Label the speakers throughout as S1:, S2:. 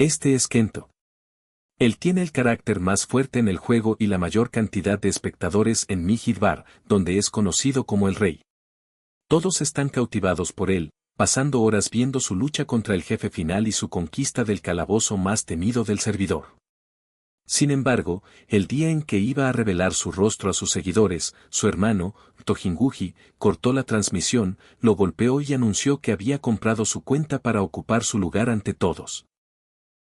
S1: Este es Kento. Él tiene el carácter más fuerte en el juego y la mayor cantidad de espectadores en Mijidbar, donde es conocido como el Rey. Todos están cautivados por él, pasando horas viendo su lucha contra el jefe final y su conquista del calabozo más temido del servidor. Sin embargo, el día en que iba a revelar su rostro a sus seguidores, su hermano, Tojinguji, cortó la transmisión, lo golpeó y anunció que había comprado su cuenta para ocupar su lugar ante todos.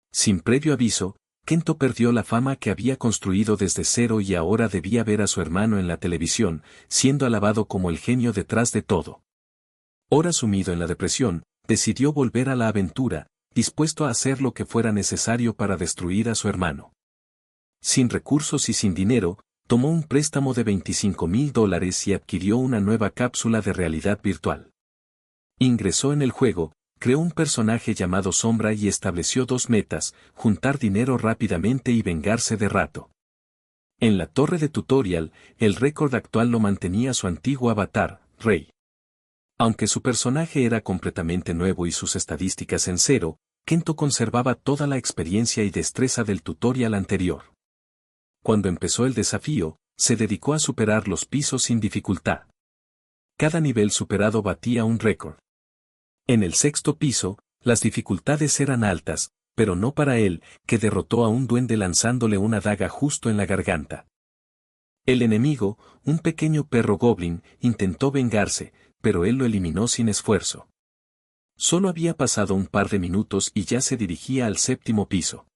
S1: Sin previo aviso, Kento perdió la fama que había construido desde cero y ahora debía ver a su hermano en la televisión, siendo alabado como el genio detrás de todo. Ahora sumido en la depresión, decidió volver a la aventura, dispuesto a hacer lo que fuera necesario para destruir a su hermano. Sin recursos y sin dinero, tomó un préstamo de $25,000 y adquirió una nueva cápsula de realidad virtual. Ingresó en el juego, creó un personaje llamado Sombra y estableció dos metas: juntar dinero rápidamente y vengarse de rato. En la torre de tutorial, el récord actual lo mantenía su antiguo avatar, Rey. Aunque su personaje era completamente nuevo y sus estadísticas en cero, Kento conservaba toda la experiencia y destreza del tutorial anterior. Cuando empezó el desafío, se dedicó a superar los pisos sin dificultad. Cada nivel superado batía un récord. En el sexto piso, las dificultades eran altas, pero no para él, que derrotó a un duende lanzándole una daga justo en la garganta. El enemigo, un pequeño perro goblin, intentó vengarse, pero él lo eliminó sin esfuerzo. Solo había pasado un par de minutos y ya se dirigía al séptimo piso.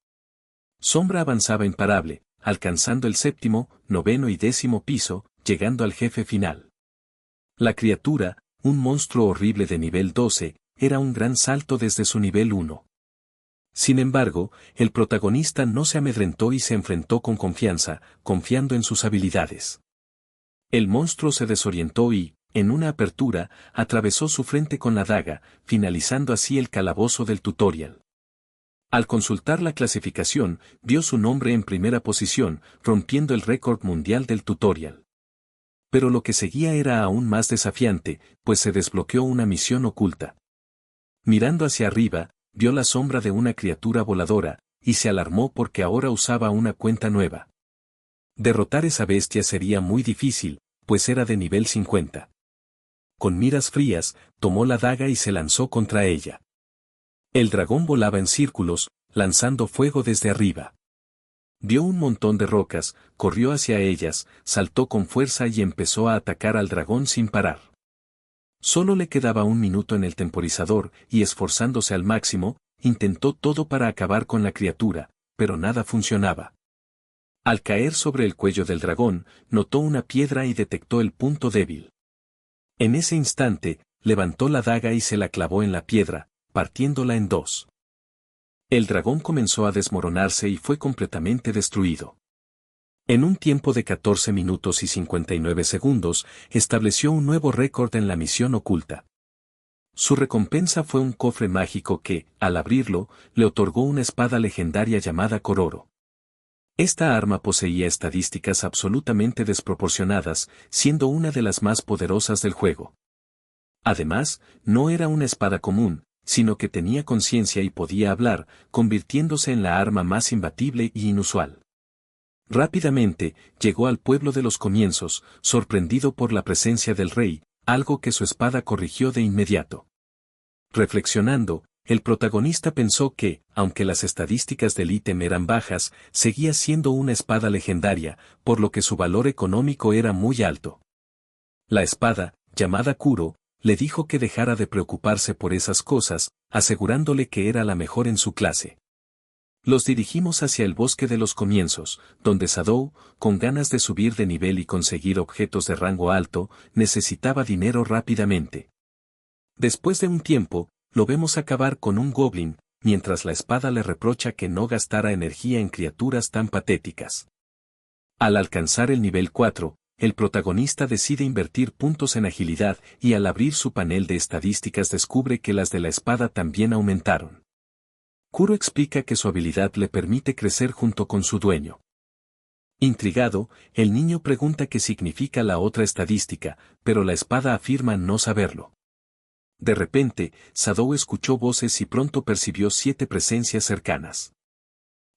S1: Sombra avanzaba imparable, alcanzando el séptimo, noveno y décimo piso, llegando al jefe final. La criatura, un monstruo horrible de nivel 12, era un gran salto desde su nivel 1. Sin embargo, el protagonista no se amedrentó y se enfrentó con confianza, confiando en sus habilidades. El monstruo se desorientó y, en una apertura, atravesó su frente con la daga, finalizando así el calabozo del tutorial. Al consultar la clasificación, vio su nombre en primera posición, rompiendo el récord mundial del tutorial. Pero lo que seguía era aún más desafiante, pues se desbloqueó una misión oculta. Mirando hacia arriba, vio la sombra de una criatura voladora, y se alarmó porque ahora usaba una cuenta nueva. Derrotar esa bestia sería muy difícil, pues era de nivel 50. Con miras frías, tomó la daga y se lanzó contra ella. El dragón volaba en círculos, lanzando fuego desde arriba. Vio un montón de rocas, corrió hacia ellas, saltó con fuerza y empezó a atacar al dragón sin parar. Solo le quedaba un minuto en el temporizador, y esforzándose al máximo, intentó todo para acabar con la criatura, pero nada funcionaba. Al caer sobre el cuello del dragón, notó una piedra y detectó el punto débil. En ese instante, levantó la daga y se la clavó en la piedra, partiéndola en dos. El dragón comenzó a desmoronarse y fue completamente destruido. En un tiempo de 14 minutos y 59 segundos, estableció un nuevo récord en la misión oculta. Su recompensa fue un cofre mágico que, al abrirlo, le otorgó una espada legendaria llamada Kororo. Esta arma poseía estadísticas absolutamente desproporcionadas, siendo una de las más poderosas del juego. Además, no era una espada común, sino que tenía conciencia y podía hablar, convirtiéndose en la arma más imbatible y inusual. Rápidamente, llegó al pueblo de los comienzos, sorprendido por la presencia del rey, algo que su espada corrigió de inmediato. Reflexionando, el protagonista pensó que, aunque las estadísticas del ítem eran bajas, seguía siendo una espada legendaria, por lo que su valor económico era muy alto. La espada, llamada Kuro, le dijo que dejara de preocuparse por esas cosas, asegurándole que era la mejor en su clase. Los dirigimos hacia el bosque de los comienzos, donde Sadou, con ganas de subir de nivel y conseguir objetos de rango alto, necesitaba dinero rápidamente. Después de un tiempo, lo vemos acabar con un goblin, mientras la espada le reprocha que no gastara energía en criaturas tan patéticas. Al alcanzar el nivel 4, el protagonista decide invertir puntos en agilidad y al abrir su panel de estadísticas descubre que las de la espada también aumentaron. Kuro explica que su habilidad le permite crecer junto con su dueño. Intrigado, el niño pregunta qué significa la otra estadística, pero la espada afirma no saberlo. De repente, Sadou escuchó voces y pronto percibió 7 presencias cercanas.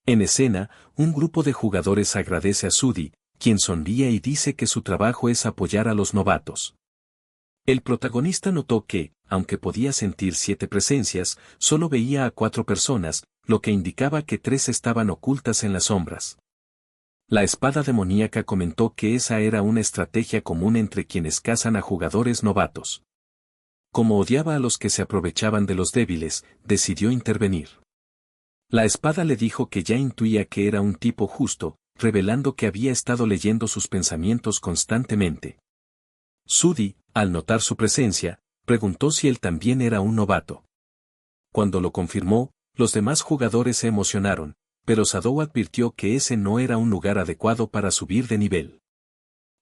S1: En escena, un grupo de jugadores agradece a Sudi, quien sonríe y dice que su trabajo es apoyar a los novatos. El protagonista notó que, aunque podía sentir 7 presencias, solo veía a 4 personas, lo que indicaba que 3 estaban ocultas en las sombras. La espada demoníaca comentó que esa era una estrategia común entre quienes cazan a jugadores novatos. Como odiaba a los que se aprovechaban de los débiles, decidió intervenir. La espada le dijo que ya intuía que era un tipo justo, revelando que había estado leyendo sus pensamientos constantemente. Sudi, al notar su presencia, preguntó si él también era un novato. Cuando lo confirmó, los demás jugadores se emocionaron, pero Sadou advirtió que ese no era un lugar adecuado para subir de nivel.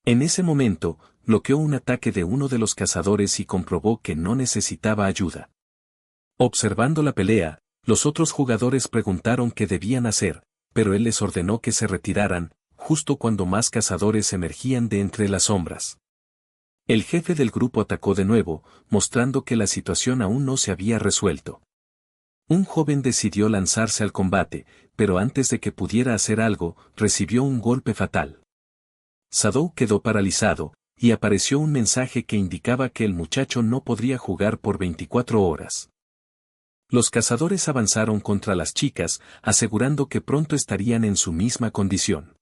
S1: En ese momento, bloqueó un ataque de uno de los cazadores y comprobó que no necesitaba ayuda. Observando la pelea, los otros jugadores preguntaron qué debían hacer, pero él les ordenó que se retiraran, justo cuando más cazadores emergían de entre las sombras. El jefe del grupo atacó de nuevo, mostrando que la situación aún no se había resuelto. Un joven decidió lanzarse al combate, pero antes de que pudiera hacer algo, recibió un golpe fatal. Sadou quedó paralizado, y apareció un mensaje que indicaba que el muchacho no podría jugar por 24 horas. Los cazadores avanzaron contra las chicas, asegurando que pronto estarían en su misma condición.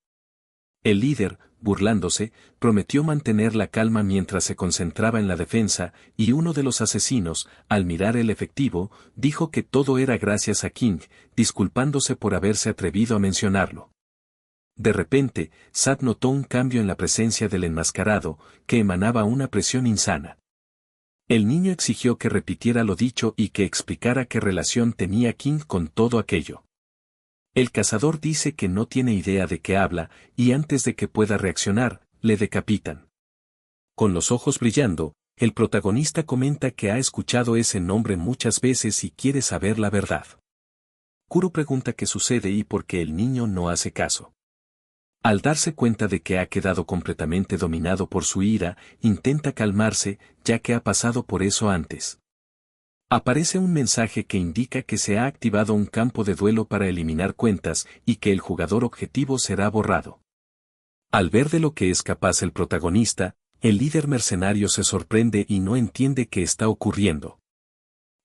S1: El líder, burlándose, prometió mantener la calma mientras se concentraba en la defensa, y uno de los asesinos, al mirar el efectivo, dijo que todo era gracias a King, disculpándose por haberse atrevido a mencionarlo. De repente, Sad notó un cambio en la presencia del enmascarado, que emanaba una presión insana. El niño exigió que repitiera lo dicho y que explicara qué relación tenía King con todo aquello. El cazador dice que no tiene idea de qué habla, y antes de que pueda reaccionar, le decapitan. Con los ojos brillando, el protagonista comenta que ha escuchado ese nombre muchas veces y quiere saber la verdad. Kuro pregunta qué sucede y por qué el niño no hace caso. Al darse cuenta de que ha quedado completamente dominado por su ira, intenta calmarse, ya que ha pasado por eso antes. Aparece un mensaje que indica que se ha activado un campo de duelo para eliminar cuentas y que el jugador objetivo será borrado. Al ver de lo que es capaz el protagonista, el líder mercenario se sorprende y no entiende qué está ocurriendo.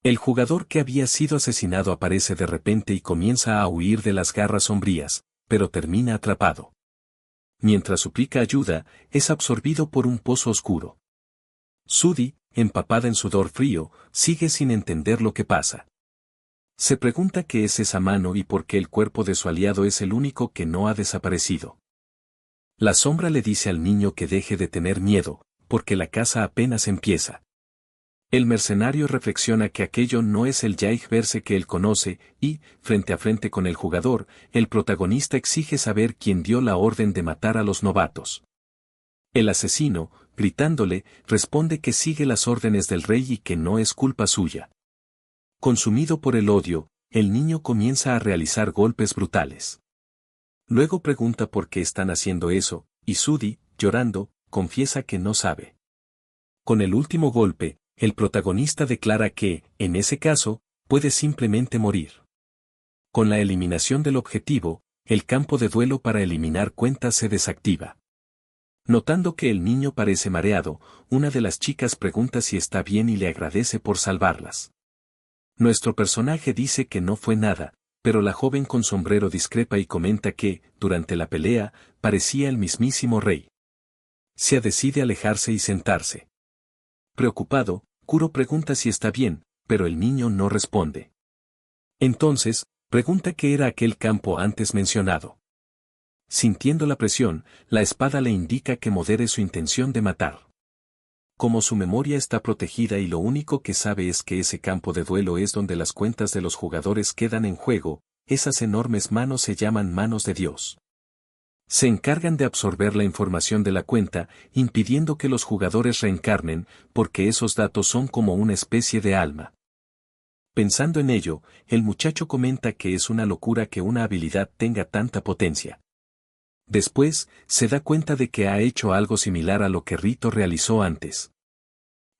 S1: El jugador que había sido asesinado aparece de repente y comienza a huir de las garras sombrías, pero termina atrapado. Mientras suplica ayuda, es absorbido por un pozo oscuro. Sudi, empapada en sudor frío, sigue sin entender lo que pasa. Se pregunta qué es esa mano y por qué el cuerpo de su aliado es el único que no ha desaparecido. La sombra le dice al niño que deje de tener miedo, porque la caza apenas empieza. El mercenario reflexiona que aquello no es el Yaig Verse que él conoce, y, frente a frente con el jugador, el protagonista exige saber quién dio la orden de matar a los novatos. El asesino, gritándole, responde que sigue las órdenes del rey y que no es culpa suya. Consumido por el odio, el niño comienza a realizar golpes brutales. Luego pregunta por qué están haciendo eso, y Sudi, llorando, confiesa que no sabe. Con el último golpe, el protagonista declara que, en ese caso, puede simplemente morir. Con la eliminación del objetivo, el campo de duelo para eliminar cuentas se desactiva. Notando que el niño parece mareado, una de las chicas pregunta si está bien y le agradece por salvarlas. Nuestro personaje dice que no fue nada, pero la joven con sombrero discrepa y comenta que, durante la pelea, parecía el mismísimo rey. Se decide alejarse y sentarse. Preocupado, Kuro pregunta si está bien, pero el niño no responde. Entonces, pregunta qué era aquel campo antes mencionado. Sintiendo la presión, la espada le indica que modere su intención de matar. Como su memoria está protegida y lo único que sabe es que ese campo de duelo es donde las cuentas de los jugadores quedan en juego, esas enormes manos se llaman manos de Dios. Se encargan de absorber la información de la cuenta, impidiendo que los jugadores reencarnen, porque esos datos son como una especie de alma. Pensando en ello, el muchacho comenta que es una locura que una habilidad tenga tanta potencia. Después, se da cuenta de que ha hecho algo similar a lo que Rito realizó antes.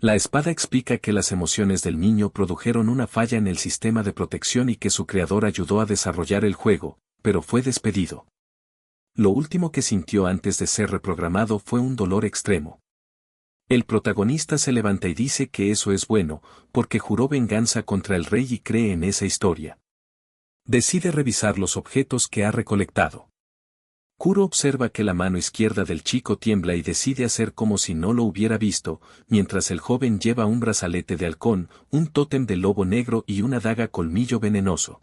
S1: La espada explica que las emociones del niño produjeron una falla en el sistema de protección y que su creador ayudó a desarrollar el juego, pero fue despedido. Lo último que sintió antes de ser reprogramado fue un dolor extremo. El protagonista se levanta y dice que eso es bueno, porque juró venganza contra el rey y cree en esa historia. Decide revisar los objetos que ha recolectado. Kuro observa que la mano izquierda del chico tiembla y decide hacer como si no lo hubiera visto, mientras el joven lleva un brazalete de halcón, un tótem de lobo negro y una daga colmillo venenoso.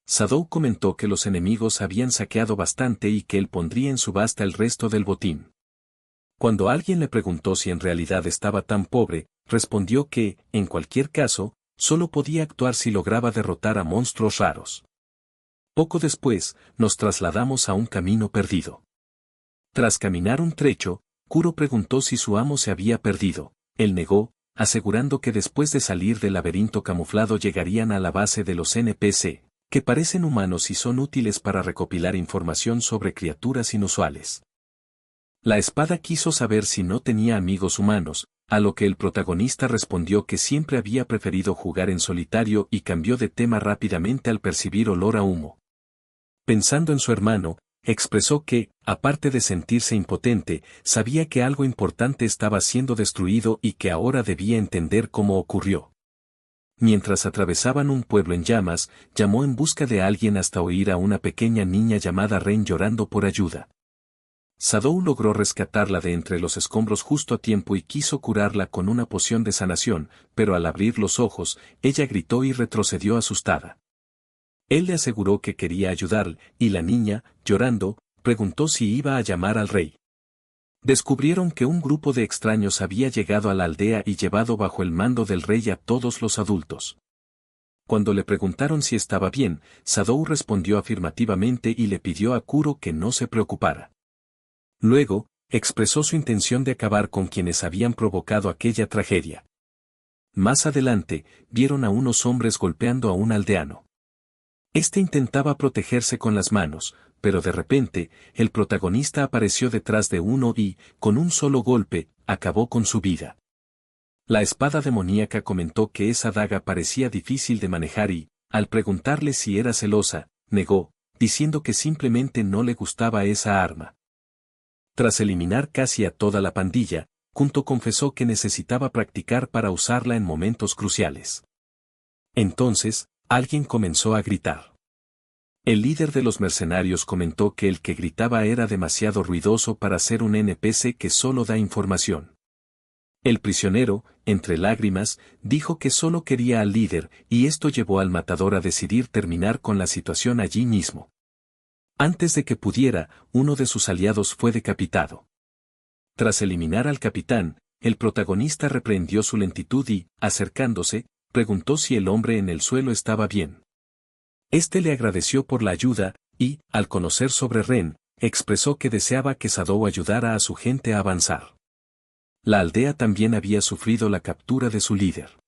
S1: Sadou comentó que los enemigos habían saqueado bastante y que él pondría en subasta el resto del botín. Cuando alguien le preguntó si en realidad estaba tan pobre, respondió que, en cualquier caso, solo podía actuar si lograba derrotar a monstruos raros. Poco después, nos trasladamos a un camino perdido. Tras caminar un trecho, Kuro preguntó si su amo se había perdido. Él negó, asegurando que después de salir del laberinto camuflado llegarían a la base de los NPC, que parecen humanos y son útiles para recopilar información sobre criaturas inusuales. La espada quiso saber si no tenía amigos humanos, a lo que el protagonista respondió que siempre había preferido jugar en solitario y cambió de tema rápidamente al percibir olor a humo. Pensando en su hermano, expresó que, aparte de sentirse impotente, sabía que algo importante estaba siendo destruido y que ahora debía entender cómo ocurrió. Mientras atravesaban un pueblo en llamas, llamó en busca de alguien hasta oír a una pequeña niña llamada Ren llorando por ayuda. Sadou logró rescatarla de entre los escombros justo a tiempo y quiso curarla con una poción de sanación, pero al abrir los ojos, ella gritó y retrocedió asustada. Él le aseguró que quería ayudar, y la niña, llorando, preguntó si iba a llamar al rey. Descubrieron que un grupo de extraños había llegado a la aldea y llevado bajo el mando del rey a todos los adultos. Cuando le preguntaron si estaba bien, Sadou respondió afirmativamente y le pidió a Kuro que no se preocupara. Luego, expresó su intención de acabar con quienes habían provocado aquella tragedia. Más adelante, vieron a unos hombres golpeando a un aldeano. Este intentaba protegerse con las manos, pero de repente, el protagonista apareció detrás de uno y, con un solo golpe, acabó con su vida. La espada demoníaca comentó que esa daga parecía difícil de manejar y, al preguntarle si era celosa, negó, diciendo que simplemente no le gustaba esa arma. Tras eliminar casi a toda la pandilla, Kunto confesó que necesitaba practicar para usarla en momentos cruciales. Entonces, alguien comenzó a gritar. El líder de los mercenarios comentó que el que gritaba era demasiado ruidoso para ser un NPC que solo da información. El prisionero, entre lágrimas, dijo que solo quería al líder, y esto llevó al matador a decidir terminar con la situación allí mismo. Antes de que pudiera, uno de sus aliados fue decapitado. Tras eliminar al capitán, el protagonista reprendió su lentitud y, acercándose, preguntó si el hombre en el suelo estaba bien. Este le agradeció por la ayuda, y, al conocer sobre Ren, expresó que deseaba que Sadou ayudara a su gente a avanzar. La aldea también había sufrido la captura de su líder.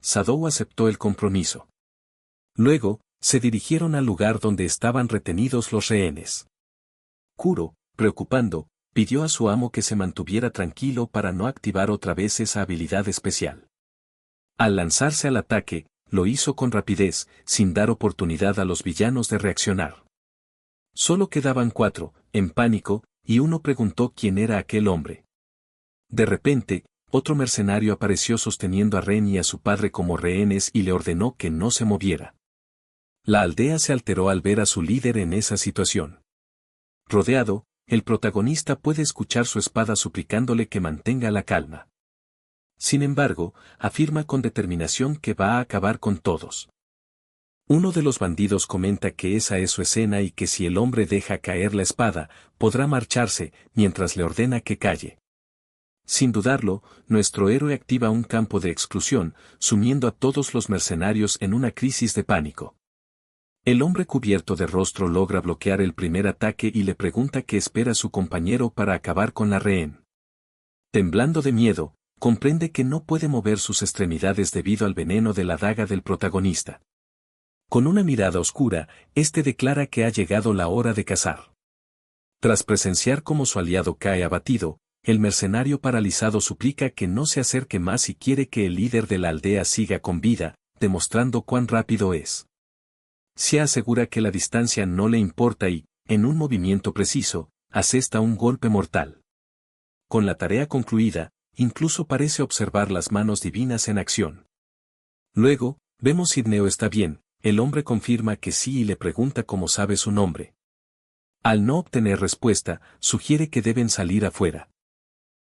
S1: Sadou aceptó el compromiso. Luego, se dirigieron al lugar donde estaban retenidos los rehenes. Kuro, preocupando, pidió a su amo que se mantuviera tranquilo para no activar otra vez esa habilidad especial. Al lanzarse al ataque, lo hizo con rapidez, sin dar oportunidad a los villanos de reaccionar. Solo quedaban 4, en pánico, y uno preguntó quién era aquel hombre. De repente, otro mercenario apareció sosteniendo a Ren y a su padre como rehenes y le ordenó que no se moviera. La aldea se alteró al ver a su líder en esa situación. Rodeado, el protagonista puede escuchar su espada suplicándole que mantenga la calma. Sin embargo, afirma con determinación que va a acabar con todos. Uno de los bandidos comenta que esa es su escena y que si el hombre deja caer la espada, podrá marcharse, mientras le ordena que calle. Sin dudarlo, nuestro héroe activa un campo de exclusión, sumiendo a todos los mercenarios en una crisis de pánico. El hombre cubierto de rostro logra bloquear el primer ataque y le pregunta qué espera su compañero para acabar con la rehén. Temblando de miedo, comprende que no puede mover sus extremidades debido al veneno de la daga del protagonista. Con una mirada oscura, este declara que ha llegado la hora de cazar. Tras presenciar cómo su aliado cae abatido, el mercenario paralizado suplica que no se acerque más y quiere que el líder de la aldea siga con vida, demostrando cuán rápido es. Xia asegura que la distancia no le importa y, en un movimiento preciso, asesta un golpe mortal. Con la tarea concluida, incluso parece observar las manos divinas en acción. Luego, vemos si Neo está bien, el hombre confirma que sí y le pregunta cómo sabe su nombre. Al no obtener respuesta, sugiere que deben salir afuera.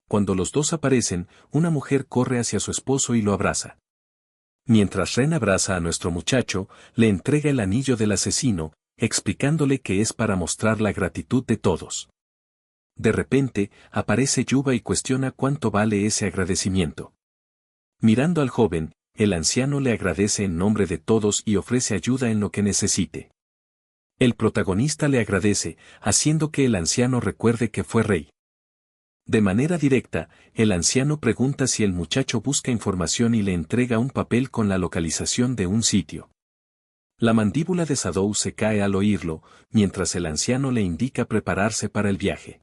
S1: Cuando los dos aparecen, una mujer corre hacia su esposo y lo abraza. Mientras Ren abraza a nuestro muchacho, le entrega el anillo del asesino, explicándole que es para mostrar la gratitud de todos. De repente, aparece Yuba y cuestiona cuánto vale ese agradecimiento. Mirando al joven, el anciano le agradece en nombre de todos y ofrece ayuda en lo que necesite. El protagonista le agradece, haciendo que el anciano recuerde que fue rey. De manera directa, el anciano pregunta si el muchacho busca información y le entrega un papel con la localización de un sitio. La mandíbula de Sadou se cae al oírlo, mientras el anciano le indica prepararse para el viaje.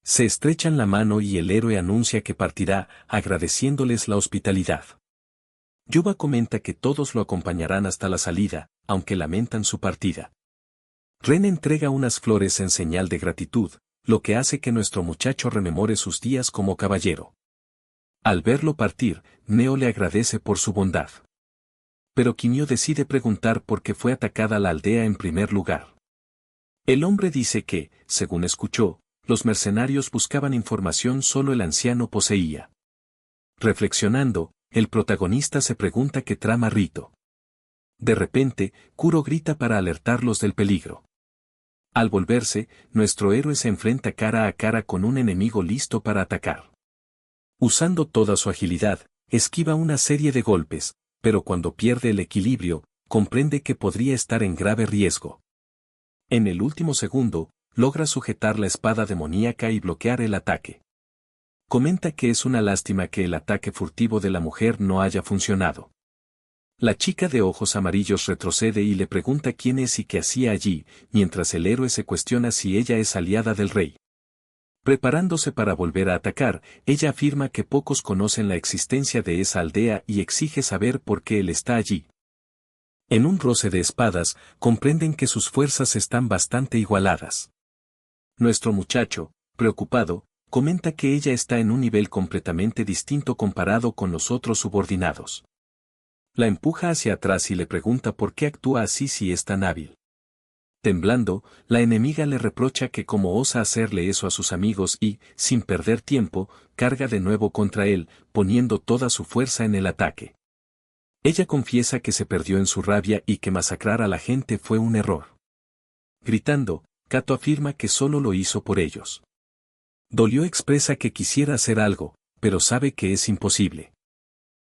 S1: Se estrechan la mano y el héroe anuncia que partirá, agradeciéndoles la hospitalidad. Yuba comenta que todos lo acompañarán hasta la salida, aunque lamentan su partida. Ren entrega unas flores en señal de gratitud, lo que hace que nuestro muchacho rememore sus días como caballero. Al verlo partir, Neo le agradece por su bondad. Pero Quinio decide preguntar por qué fue atacada la aldea en primer lugar. El hombre dice que, según escuchó, los mercenarios buscaban información solo el anciano poseía. Reflexionando, el protagonista se pregunta qué trama Rito. De repente, Kuro grita para alertarlos del peligro. Al volverse, nuestro héroe se enfrenta cara a cara con un enemigo listo para atacar. Usando toda su agilidad, esquiva una serie de golpes, pero cuando pierde el equilibrio, comprende que podría estar en grave riesgo. En el último segundo, logra sujetar la espada demoníaca y bloquear el ataque. Comenta que es una lástima que el ataque furtivo de la mujer no haya funcionado. La chica de ojos amarillos retrocede y le pregunta quién es y qué hacía allí, mientras el héroe se cuestiona si ella es aliada del rey. Preparándose para volver a atacar, ella afirma que pocos conocen la existencia de esa aldea y exige saber por qué él está allí. En un roce de espadas, comprenden que sus fuerzas están bastante igualadas. Nuestro muchacho, preocupado, comenta que ella está en un nivel completamente distinto comparado con los otros subordinados. La empuja hacia atrás y le pregunta por qué actúa así si es tan hábil. Temblando, la enemiga le reprocha que cómo osa hacerle eso a sus amigos y, sin perder tiempo, carga de nuevo contra él, poniendo toda su fuerza en el ataque. Ella confiesa que se perdió en su rabia y que masacrar a la gente fue un error. Gritando, Kato afirma que solo lo hizo por ellos. Dolió expresa que quisiera hacer algo, pero sabe que es imposible.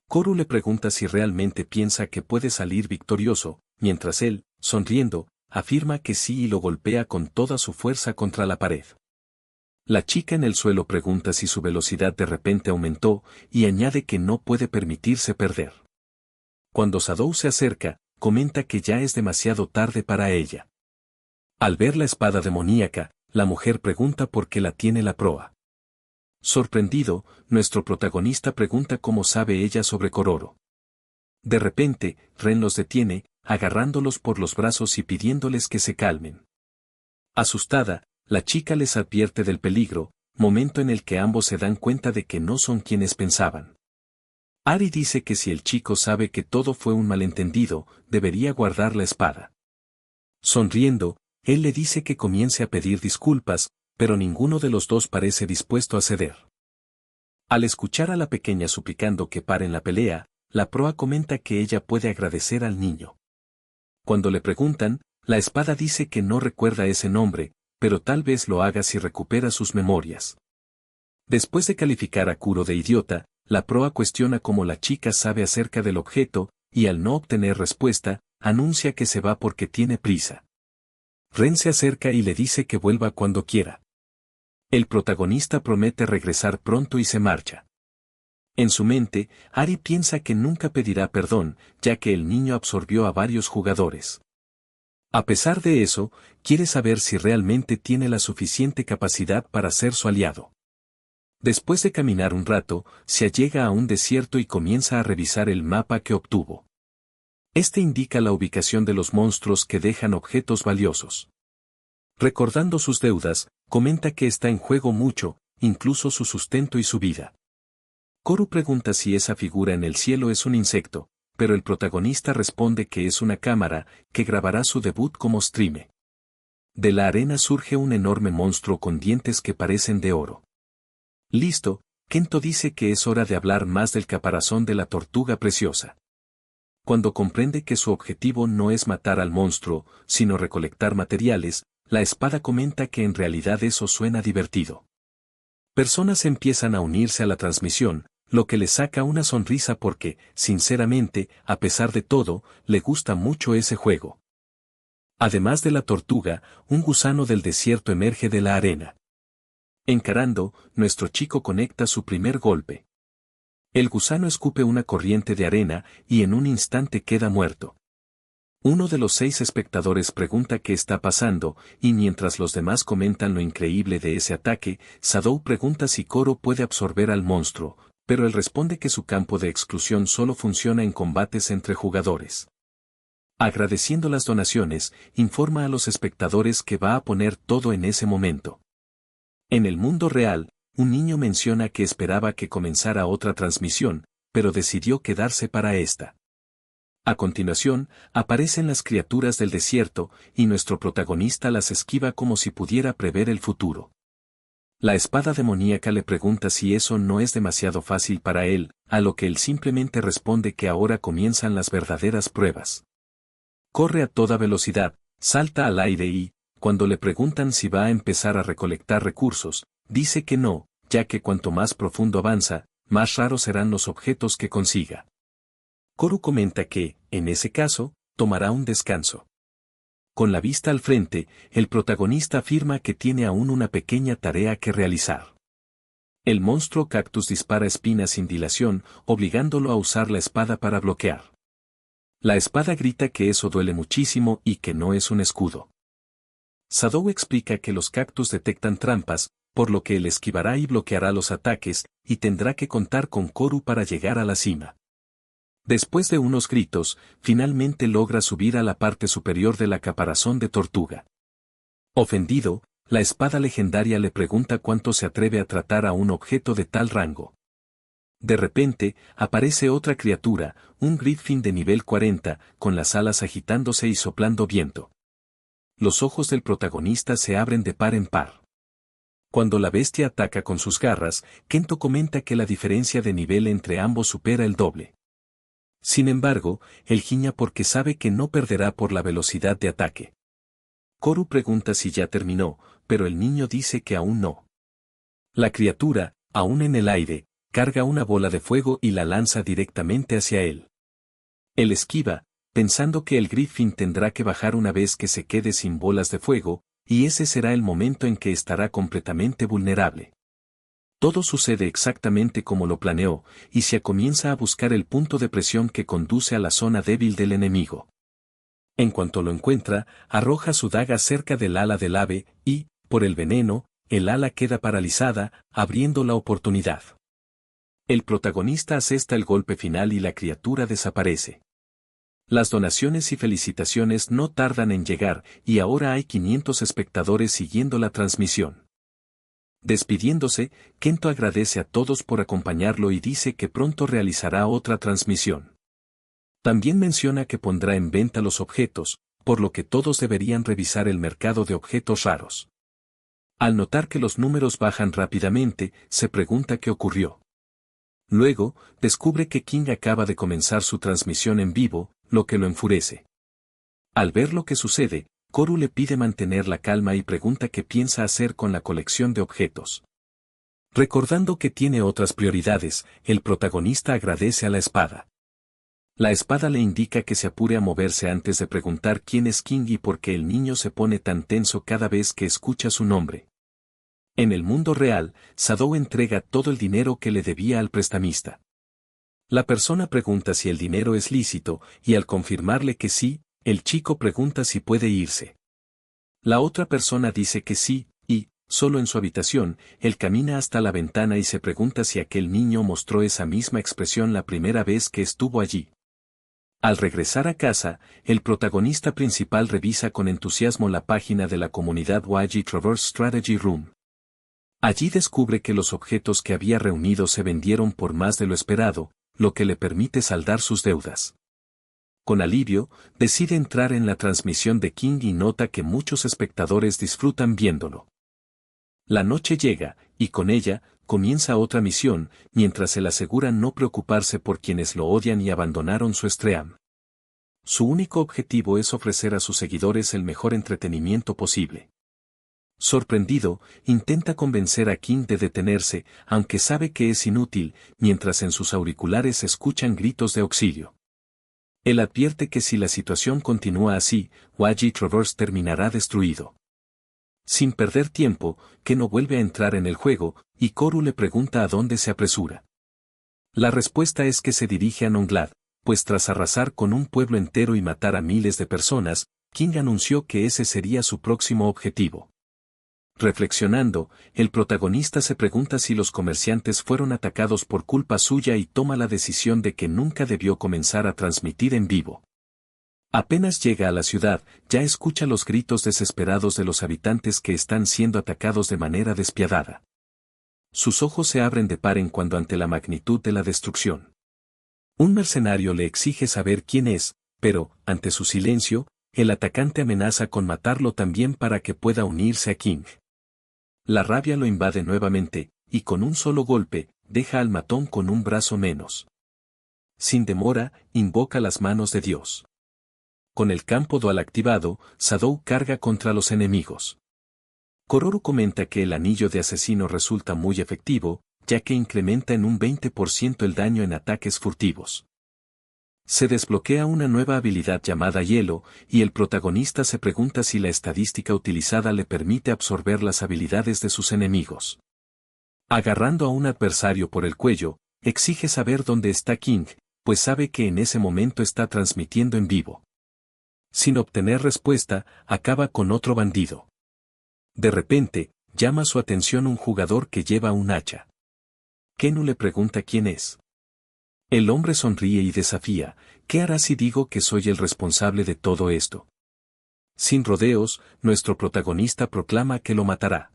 S1: Koru le pregunta si realmente piensa que puede salir victorioso, mientras él, sonriendo, afirma que sí y lo golpea con toda su fuerza contra la pared. La chica en el suelo pregunta si su velocidad de repente aumentó, y añade que no puede permitirse perder. Cuando Sadou se acerca, comenta que ya es demasiado tarde para ella. Al ver la espada demoníaca, la mujer pregunta por qué la tiene la proa. Sorprendido, nuestro protagonista pregunta cómo sabe ella sobre Kororo. De repente, Ren los detiene, agarrándolos por los brazos y pidiéndoles que se calmen. Asustada, la chica les advierte del peligro, momento en el que ambos se dan cuenta de que no son quienes pensaban. Ari dice que si el chico sabe que todo fue un malentendido, debería guardar la espada. Sonriendo, él le dice que comience a pedir disculpas, pero ninguno de los dos parece dispuesto a ceder. Al escuchar a la pequeña suplicando que paren la pelea, la proa comenta que ella puede agradecer al niño. Cuando le preguntan, la espada dice que no recuerda ese nombre, pero tal vez lo haga si recupera sus memorias. Después de calificar a Kuro de idiota, la proa cuestiona cómo la chica sabe acerca del objeto, y al no obtener respuesta, anuncia que se va porque tiene prisa. Ren se acerca y le dice que vuelva cuando quiera. El protagonista promete regresar pronto y se marcha. En su mente, Ari piensa que nunca pedirá perdón, ya que el niño absorbió a varios jugadores. A pesar de eso, quiere saber si realmente tiene la suficiente capacidad para ser su aliado. Después de caminar un rato, se allega a un desierto y comienza a revisar el mapa que obtuvo. Este indica la ubicación de los monstruos que dejan objetos valiosos. Recordando sus deudas, comenta que está en juego mucho, incluso su sustento y su vida. Koru pregunta si esa figura en el cielo es un insecto, pero el protagonista responde que es una cámara, que grabará su debut como streamer. De la arena surge un enorme monstruo con dientes que parecen de oro. Listo, Kento dice que es hora de hablar más del caparazón de la tortuga preciosa. Cuando comprende que su objetivo no es matar al monstruo, sino recolectar materiales, la espada comenta que en realidad eso suena divertido. Personas empiezan a unirse a la transmisión, lo que le saca una sonrisa porque, sinceramente, a pesar de todo, le gusta mucho ese juego. Además de la tortuga, un gusano del desierto emerge de la arena. Encarando, nuestro chico conecta su primer golpe. El gusano escupe una corriente de arena y en un instante queda muerto. Uno de los 6 espectadores pregunta qué está pasando, y mientras los demás comentan lo increíble de ese ataque, Sadou pregunta si Koro puede absorber al monstruo, pero él responde que su campo de exclusión solo funciona en combates entre jugadores. Agradeciendo las donaciones, informa a los espectadores que va a poner todo en ese momento. En el mundo real, un niño menciona que esperaba que comenzara otra transmisión, pero decidió quedarse para esta. A continuación, aparecen las criaturas del desierto, y nuestro protagonista las esquiva como si pudiera prever el futuro. La espada demoníaca le pregunta si eso no es demasiado fácil para él, a lo que él simplemente responde que ahora comienzan las verdaderas pruebas. Corre a toda velocidad, salta al aire y, cuando le preguntan si va a empezar a recolectar recursos, dice que no, ya que cuanto más profundo avanza, más raros serán los objetos que consiga. Koru comenta que, en ese caso, tomará un descanso. Con la vista al frente, el protagonista afirma que tiene aún una pequeña tarea que realizar. El monstruo cactus dispara espinas sin dilación, obligándolo a usar la espada para bloquear. La espada grita que eso duele muchísimo y que no es un escudo. Sadou explica que los cactus detectan trampas, por lo que él esquivará y bloqueará los ataques, y tendrá que contar con Koru para llegar a la cima. Después de unos gritos, finalmente logra subir a la parte superior de la caparazón de tortuga. Ofendido, la espada legendaria le pregunta cuánto se atreve a tratar a un objeto de tal rango. De repente, aparece otra criatura, un griffin de nivel 40, con las alas agitándose y soplando viento. Los ojos del protagonista se abren de par en par. Cuando la bestia ataca con sus garras, Kento comenta que la diferencia de nivel entre ambos supera el doble. Sin embargo, él giña porque sabe que no perderá por la velocidad de ataque. Koru pregunta si ya terminó, pero el niño dice que aún no. La criatura, aún en el aire, carga una bola de fuego y la lanza directamente hacia él. Él esquiva, pensando que el Griffin tendrá que bajar una vez que se quede sin bolas de fuego, y ese será el momento en que estará completamente vulnerable. Todo sucede exactamente como lo planeó, y se comienza a buscar el punto de presión que conduce a la zona débil del enemigo. En cuanto lo encuentra, arroja su daga cerca del ala del ave, y, por el veneno, el ala queda paralizada, abriendo la oportunidad. El protagonista asesta el golpe final y la criatura desaparece. Las donaciones y felicitaciones no tardan en llegar, y ahora hay 500 espectadores siguiendo la transmisión. Despidiéndose, Kento agradece a todos por acompañarlo y dice que pronto realizará otra transmisión. También menciona que pondrá en venta los objetos, por lo que todos deberían revisar el mercado de objetos raros. Al notar que los números bajan rápidamente, se pregunta qué ocurrió. Luego, descubre que King acaba de comenzar su transmisión en vivo, lo que lo enfurece. Al ver lo que sucede, Koru le pide mantener la calma y pregunta qué piensa hacer con la colección de objetos. Recordando que tiene otras prioridades, el protagonista agradece a la espada. La espada le indica que se apure a moverse antes de preguntar quién es King y por qué el niño se pone tan tenso cada vez que escucha su nombre. En el mundo real, Sadou entrega todo el dinero que le debía al prestamista. La persona pregunta si el dinero es lícito, y al confirmarle que sí, el chico pregunta si puede irse. La otra persona dice que sí, y, Solo en su habitación, él camina hasta la ventana y se pregunta si aquel niño mostró esa misma expresión la primera vez que estuvo allí. Al regresar a casa, el protagonista principal revisa con entusiasmo la página de la comunidad YG Traverse Strategy Room. Allí descubre que los objetos que había reunido se vendieron por más de lo esperado, lo que le permite saldar sus deudas. Con alivio, decide entrar en la transmisión de King y nota que muchos espectadores disfrutan viéndolo. La noche llega, y con ella, comienza otra misión, mientras él asegura no preocuparse por quienes lo odian y abandonaron su stream. Su único objetivo es ofrecer a sus seguidores el mejor entretenimiento posible. Sorprendido, intenta convencer a King de detenerse, aunque sabe que es inútil, mientras en sus auriculares escuchan gritos de auxilio. Él advierte que si la situación continúa así, YG Traverse terminará destruido. Sin perder tiempo, Keno vuelve a entrar en el juego, y Koru le pregunta a dónde se apresura. La respuesta es que se dirige a Nonglad, pues tras arrasar con un pueblo entero y matar a miles de personas, King anunció que ese sería su próximo objetivo. Reflexionando, el protagonista se pregunta si los comerciantes fueron atacados por culpa suya y toma la decisión de que nunca debió comenzar a transmitir en vivo. Apenas llega a la ciudad, ya escucha los gritos desesperados de los habitantes que están siendo atacados de manera despiadada. Sus ojos se abren de par en cuando ante la magnitud de la destrucción. Un mercenario le exige saber quién es, pero, ante su silencio, el atacante amenaza con matarlo también para que pueda unirse a King. La rabia lo invade nuevamente, y con un solo golpe, deja al matón con un brazo menos. Sin demora, invoca las manos de Dios. Con el campo dual activado, Sadou carga contra los enemigos. Kororu comenta que el anillo de asesino resulta muy efectivo, ya que incrementa en un 20% el daño en ataques furtivos. Se desbloquea una nueva habilidad llamada Hielo, y el protagonista se pregunta si la estadística utilizada le permite absorber las habilidades de sus enemigos. Agarrando a un adversario por el cuello, exige saber dónde está King, pues sabe que en ese momento está transmitiendo en vivo. Sin obtener respuesta, acaba con otro bandido. De repente, llama su atención un jugador que lleva un hacha. Kenu le pregunta quién es. El hombre sonríe y desafía, ¿qué hará si digo que soy el responsable de todo esto? Sin rodeos, nuestro protagonista proclama que lo matará.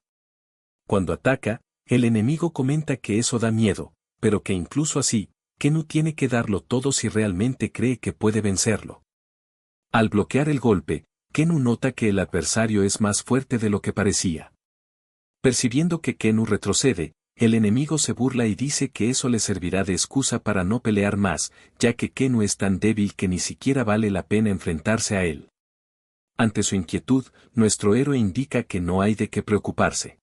S1: Cuando ataca, el enemigo comenta que eso da miedo, pero que incluso así, Kenu tiene que darlo todo si realmente cree que puede vencerlo. Al bloquear el golpe, Kenu nota que el adversario es más fuerte de lo que parecía. Percibiendo que Kenu retrocede, el enemigo se burla y dice que eso le servirá de excusa para no pelear más, ya que Kenu es tan débil que ni siquiera vale la pena enfrentarse a él. Ante su inquietud, nuestro héroe indica que no hay de qué preocuparse.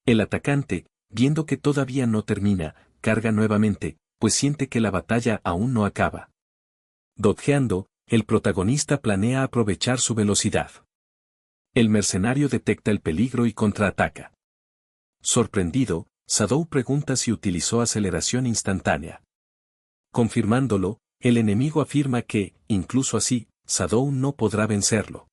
S1: El atacante, viendo que todavía no termina, carga nuevamente, pues siente que la batalla aún no acaba. Dodgeando, el protagonista planea aprovechar su velocidad. El mercenario detecta el peligro y contraataca. Sorprendido, Sadou pregunta si utilizó aceleración instantánea. Confirmándolo, el enemigo afirma que, incluso así, Sadou no podrá vencerlo.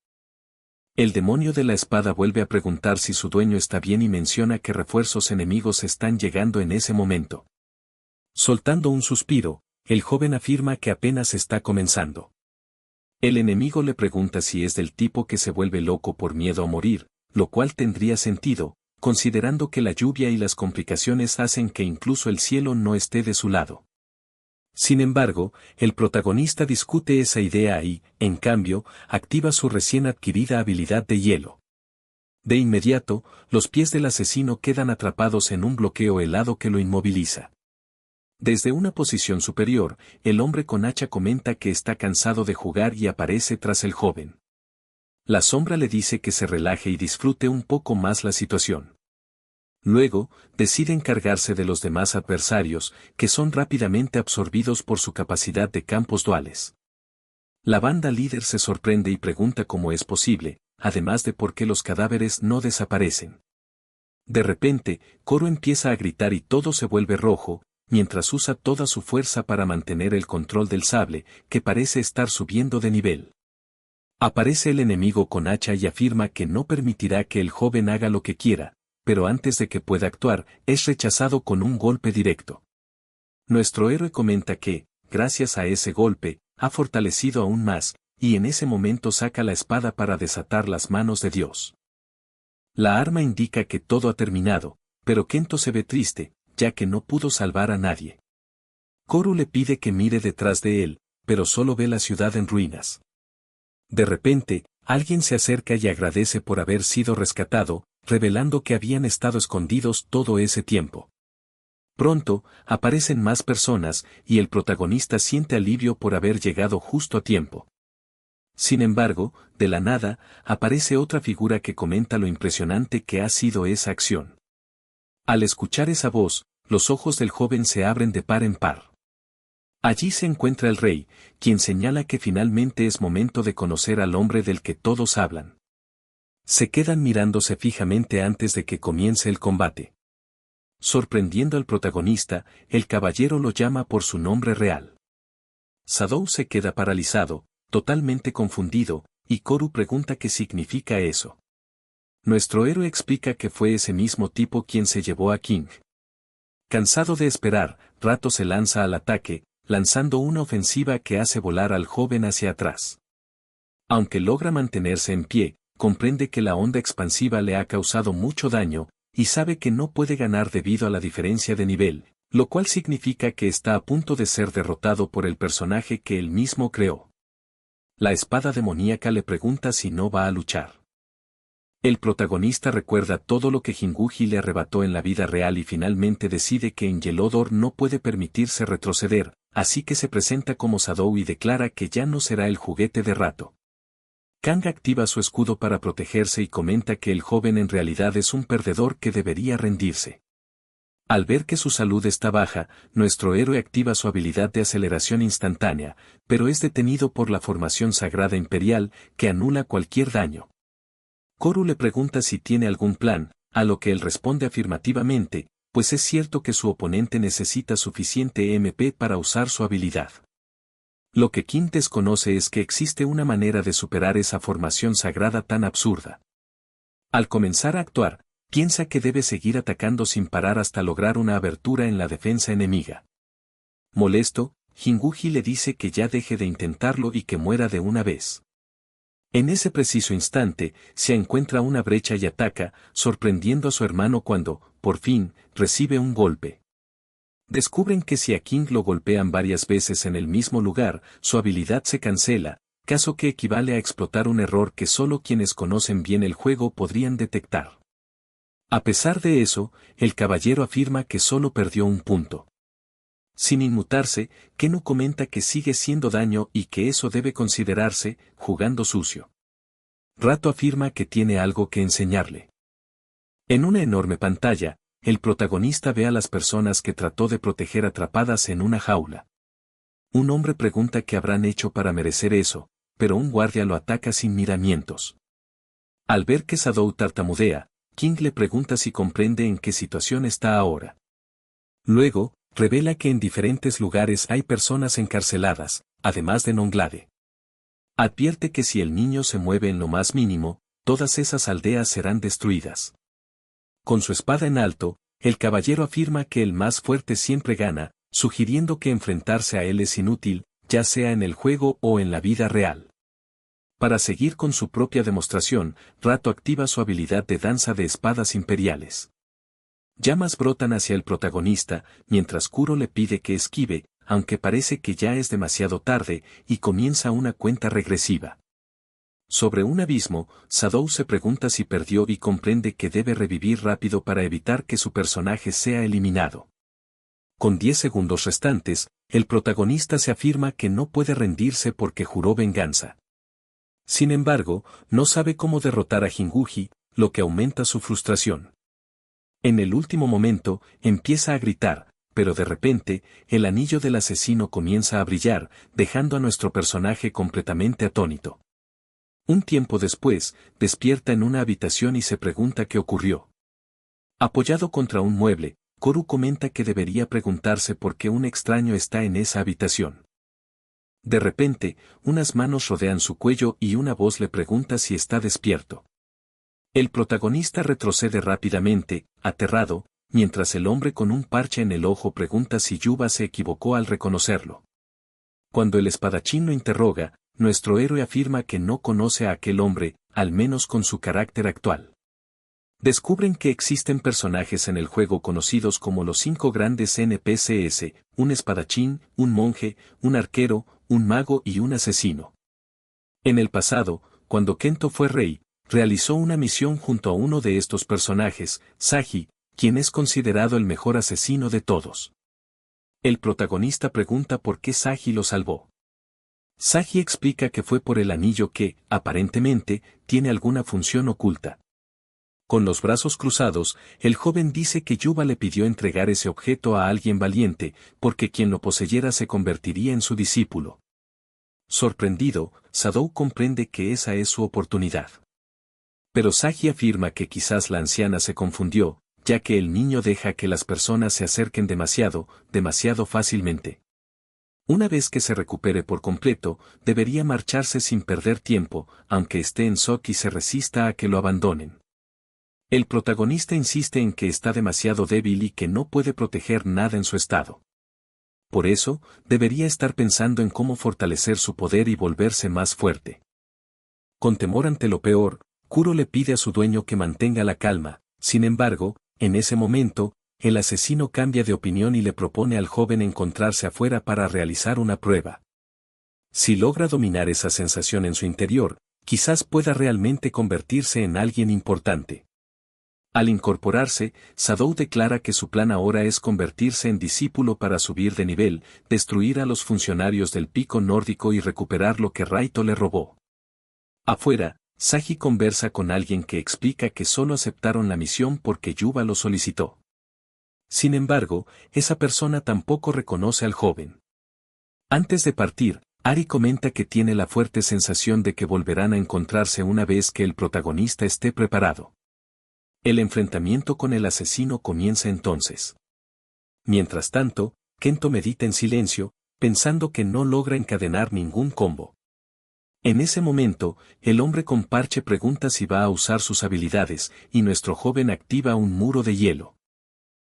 S1: El demonio de la espada vuelve a preguntar si su dueño está bien y menciona que refuerzos enemigos están llegando en ese momento. Soltando un suspiro, el joven afirma que apenas está comenzando. El enemigo le pregunta si es del tipo que se vuelve loco por miedo a morir, lo cual tendría sentido, considerando que la lluvia y las complicaciones hacen que incluso el cielo no esté de su lado. Sin embargo, el protagonista discute esa idea y, en cambio, activa su recién adquirida habilidad de hielo. De inmediato, los pies del asesino quedan atrapados en un bloqueo helado que lo inmoviliza. Desde una posición superior, el hombre con hacha comenta que está cansado de jugar y aparece tras el joven. La sombra le dice que se relaje y disfrute un poco más la situación. Luego, decide encargarse de los demás adversarios, que son rápidamente absorbidos por su capacidad de campos duales. La banda líder se sorprende y pregunta cómo es posible, además de por qué los cadáveres no desaparecen. De repente, Koro empieza a gritar y todo se vuelve rojo, mientras usa toda su fuerza para mantener el control del sable, que parece estar subiendo de nivel. Aparece el enemigo con hacha y afirma que no permitirá que el joven haga lo que quiera, pero antes de que pueda actuar, es rechazado con un golpe directo. Nuestro héroe comenta que, gracias a ese golpe, ha fortalecido aún más, y en ese momento saca la espada para desatar las manos de Dios. La arma indica que todo ha terminado, pero Kento se ve triste, ya que no pudo salvar a nadie. Koru le pide que mire detrás de él, pero solo ve la ciudad en ruinas. De repente, alguien se acerca y agradece por haber sido rescatado, revelando que habían estado escondidos todo ese tiempo. Pronto, aparecen más personas, y el protagonista siente alivio por haber llegado justo a tiempo. Sin embargo, de la nada, aparece otra figura que comenta lo impresionante que ha sido esa acción. Al escuchar esa voz, los ojos del joven se abren de par en par. Allí se encuentra el rey, quien señala que finalmente es momento de conocer al hombre del que todos hablan. Se quedan mirándose fijamente antes de que comience el combate. Sorprendiendo al protagonista, el caballero lo llama por su nombre real. Sadou se queda paralizado, totalmente confundido, y Koru pregunta qué significa eso. Nuestro héroe explica que fue ese mismo tipo quien se llevó a King. Cansado de esperar, Rato se lanza al ataque, lanzando una ofensiva que hace volar al joven hacia atrás. Aunque logra mantenerse en pie, comprende que la onda expansiva le ha causado mucho daño, y sabe que no puede ganar debido a la diferencia de nivel, lo cual significa que está a punto de ser derrotado por el personaje que él mismo creó. La espada demoníaca le pregunta si no va a luchar. El protagonista recuerda todo lo que Jinguji le arrebató en la vida real y finalmente decide que Engelodor no puede permitirse retroceder, así que se presenta como Sadou y declara que ya no será el juguete de Rato. Kang activa su escudo para protegerse y comenta que el joven en realidad es un perdedor que debería rendirse. Al ver que su salud está baja, nuestro héroe activa su habilidad de aceleración instantánea, pero es detenido por la formación sagrada imperial, que anula cualquier daño. Koru le pregunta si tiene algún plan, a lo que él responde afirmativamente, pues es cierto que su oponente necesita suficiente MP para usar su habilidad. Lo que King desconoce es que existe una manera de superar esa formación sagrada tan absurda. Al comenzar a actuar, piensa que debe seguir atacando sin parar hasta lograr una abertura en la defensa enemiga. Molesto, Jinguji le dice que ya deje de intentarlo y que muera de una vez. En ese preciso instante, se encuentra una brecha y ataca, sorprendiendo a su hermano cuando, por fin, recibe un golpe. Descubren que si a King lo golpean varias veces en el mismo lugar, su habilidad se cancela, caso que equivale a explotar un error que solo quienes conocen bien el juego podrían detectar. A pesar de eso, el caballero afirma que solo perdió un punto. Sin inmutarse, Kenu comenta que sigue siendo daño y que eso debe considerarse, jugando sucio. Rato afirma que tiene algo que enseñarle. En una enorme pantalla, el protagonista ve a las personas que trató de proteger atrapadas en una jaula. Un hombre pregunta qué habrán hecho para merecer eso, pero un guardia lo ataca sin miramientos. Al ver que Sadou tartamudea, King le pregunta si comprende en qué situación está ahora. Luego, revela que en diferentes lugares hay personas encarceladas, además de Nonglade. Advierte que si el niño se mueve en lo más mínimo, todas esas aldeas serán destruidas. Con su espada en alto, el caballero afirma que el más fuerte siempre gana, sugiriendo que enfrentarse a él es inútil, ya sea en el juego o en la vida real. Para seguir con su propia demostración, Rato activa su habilidad de danza de espadas imperiales. Llamas brotan hacia el protagonista, mientras Kuro le pide que esquive, aunque parece que ya es demasiado tarde, y comienza una cuenta regresiva. Sobre un abismo, Sadou se pregunta si perdió y comprende que debe revivir rápido para evitar que su personaje sea eliminado. Con 10 segundos restantes, el protagonista se afirma que no puede rendirse porque juró venganza. Sin embargo, no sabe cómo derrotar a Jinguji, lo que aumenta su frustración. En el último momento, empieza a gritar, pero de repente, el anillo del asesino comienza a brillar, dejando a nuestro personaje completamente atónito. Un tiempo después, despierta en una habitación y se pregunta qué ocurrió. Apoyado contra un mueble, Koru comenta que debería preguntarse por qué un extraño está en esa habitación. De repente, unas manos rodean su cuello y una voz le pregunta si está despierto. El protagonista retrocede rápidamente, aterrado, mientras el hombre con un parche en el ojo pregunta si Yuba se equivocó al reconocerlo. Cuando el espadachín lo interroga, nuestro héroe afirma que no conoce a aquel hombre, al menos con su carácter actual. Descubren que existen personajes en el juego conocidos como los 5 grandes NPCs, un espadachín, un monje, un arquero, un mago y un asesino. En el pasado, cuando Kento fue rey, realizó una misión junto a uno de estos personajes, Saji, quien es considerado el mejor asesino de todos. El protagonista pregunta por qué Saji lo salvó. Saji explica que fue por el anillo que, aparentemente, tiene alguna función oculta. Con los brazos cruzados, el joven dice que Yuba le pidió entregar ese objeto a alguien valiente, porque quien lo poseyera se convertiría en su discípulo. Sorprendido, Sadou comprende que esa es su oportunidad. Pero Saji afirma que quizás la anciana se confundió, ya que el niño deja que las personas se acerquen demasiado fácilmente. Una vez que se recupere por completo, debería marcharse sin perder tiempo, aunque esté en shock y se resista a que lo abandonen. El protagonista insiste en que está demasiado débil y que no puede proteger nada en su estado. Por eso, debería estar pensando en cómo fortalecer su poder y volverse más fuerte. Con temor ante lo peor, Kuro le pide a su dueño que mantenga la calma. Sin embargo, en ese momento, el asesino cambia de opinión y le propone al joven encontrarse afuera para realizar una prueba. Si logra dominar esa sensación en su interior, quizás pueda realmente convertirse en alguien importante. Al incorporarse, Sadou declara que su plan ahora es convertirse en discípulo para subir de nivel, destruir a los funcionarios del pico nórdico y recuperar lo que Raito le robó. Afuera, Saji conversa con alguien que explica que solo aceptaron la misión porque Yuba lo solicitó. Sin embargo, esa persona tampoco reconoce al joven. Antes de partir, Ari comenta que tiene la fuerte sensación de que volverán a encontrarse una vez que el protagonista esté preparado. El enfrentamiento con el asesino comienza entonces. Mientras tanto, Kento medita en silencio, pensando que no logra encadenar ningún combo. En ese momento, el hombre con parche pregunta si va a usar sus habilidades, y nuestro joven activa un muro de hielo.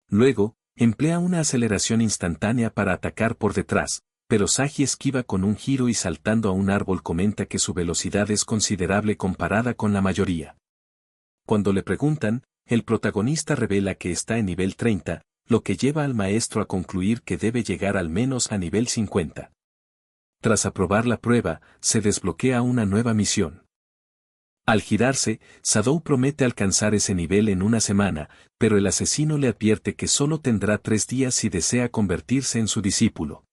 S1: Luego, emplea una aceleración instantánea para atacar por detrás, pero Saji esquiva con un giro y saltando a un árbol comenta que su velocidad es considerable comparada con la mayoría. Cuando le preguntan, el protagonista revela que está en nivel 30, lo que lleva al maestro a concluir que debe llegar al menos a nivel 50. Tras aprobar la prueba, se desbloquea una nueva misión. Al girarse, Sadou promete alcanzar ese nivel en una semana, pero el asesino le advierte que solo tendrá 3 días si desea convertirse en su discípulo.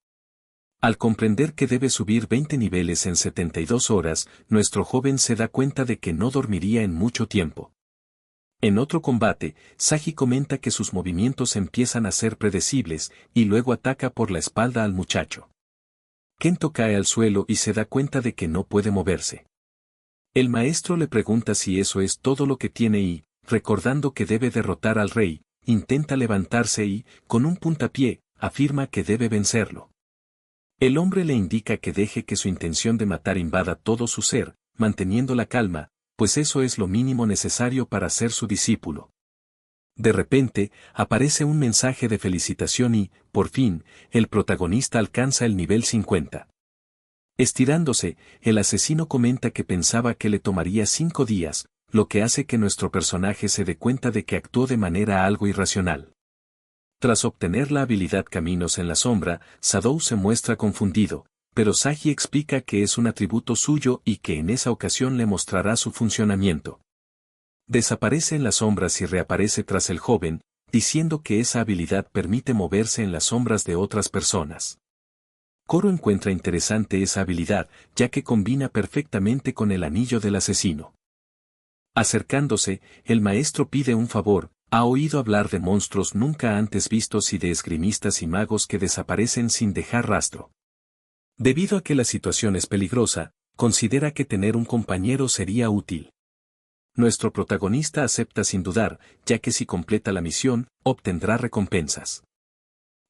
S1: Al comprender que debe subir 20 niveles en 72 horas, nuestro joven se da cuenta de que no dormiría en mucho tiempo. En otro combate, Saji comenta que sus movimientos empiezan a ser predecibles, y luego ataca por la espalda al muchacho. Kento cae al suelo y se da cuenta de que no puede moverse. El maestro le pregunta si eso es todo lo que tiene y, recordando que debe derrotar al rey, intenta levantarse y, con un puntapié, afirma que debe vencerlo. El hombre le indica que deje que su intención de matar invada todo su ser, manteniendo la calma, pues eso es lo mínimo necesario para ser su discípulo. De repente, aparece un mensaje de felicitación y, por fin, el protagonista alcanza el nivel 50. Estirándose, el asesino comenta que pensaba que le tomaría 5 días, lo que hace que nuestro personaje se dé cuenta de que actuó de manera algo irracional. Tras obtener la habilidad Caminos en la Sombra, Sadou se muestra confundido, pero Saji explica que es un atributo suyo y que en esa ocasión le mostrará su funcionamiento. Desaparece en las sombras y reaparece tras el joven, diciendo que esa habilidad permite moverse en las sombras de otras personas. Koro encuentra interesante esa habilidad, ya que combina perfectamente con el anillo del asesino. Acercándose, el maestro pide un favor. Ha oído hablar de monstruos nunca antes vistos y de esgrimistas y magos que desaparecen sin dejar rastro. Debido a que la situación es peligrosa, considera que tener un compañero sería útil. Nuestro protagonista acepta sin dudar, ya que si completa la misión, obtendrá recompensas.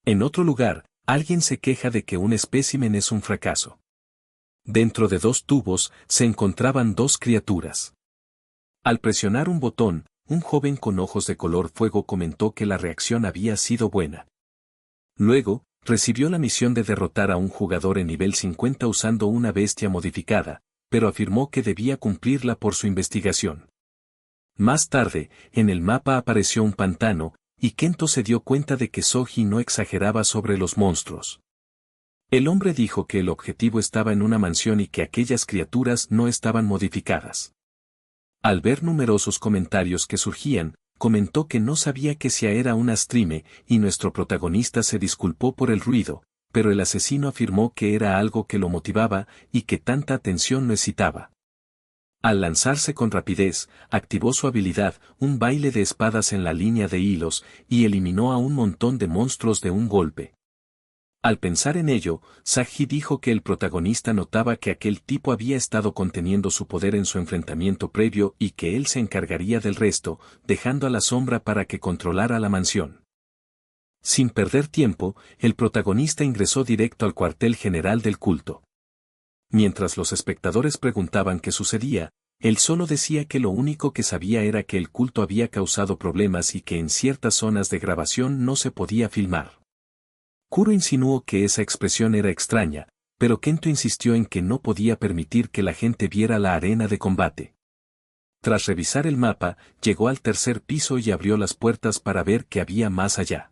S1: En otro lugar, alguien se queja de que un espécimen es un fracaso. Dentro de 2 tubos, se encontraban 2 criaturas. Al presionar un botón, un joven con ojos de color fuego comentó que la reacción había sido buena. Luego, recibió la misión de derrotar a un jugador en nivel 50 usando una bestia modificada, pero afirmó que debía cumplirla por su investigación. Más tarde, en el mapa apareció un pantano, y Kento se dio cuenta de que Soji no exageraba sobre los monstruos. El hombre dijo que el objetivo estaba en una mansión y que aquellas criaturas no estaban modificadas. Al ver numerosos comentarios que surgían, comentó que no sabía que si era una streame, y nuestro protagonista se disculpó por el ruido, pero el asesino afirmó que era algo que lo motivaba y que tanta atención no excitaba. Al lanzarse con rapidez, activó su habilidad, un baile de espadas en la línea de hilos, y eliminó a un montón de monstruos de un golpe. Al pensar en ello, Saji dijo que el protagonista notaba que aquel tipo había estado conteniendo su poder en su enfrentamiento previo y que él se encargaría del resto, dejando a la sombra para que controlara la mansión. Sin perder tiempo, el protagonista ingresó directo al cuartel general del culto. Mientras los espectadores preguntaban qué sucedía, él solo decía que lo único que sabía era que el culto había causado problemas y que en ciertas zonas de grabación no se podía filmar. Kuro insinuó que esa expresión era extraña, pero Kento insistió en que no podía permitir que la gente viera la arena de combate. Tras revisar el mapa, llegó al tercer piso y abrió las puertas para ver qué había más allá.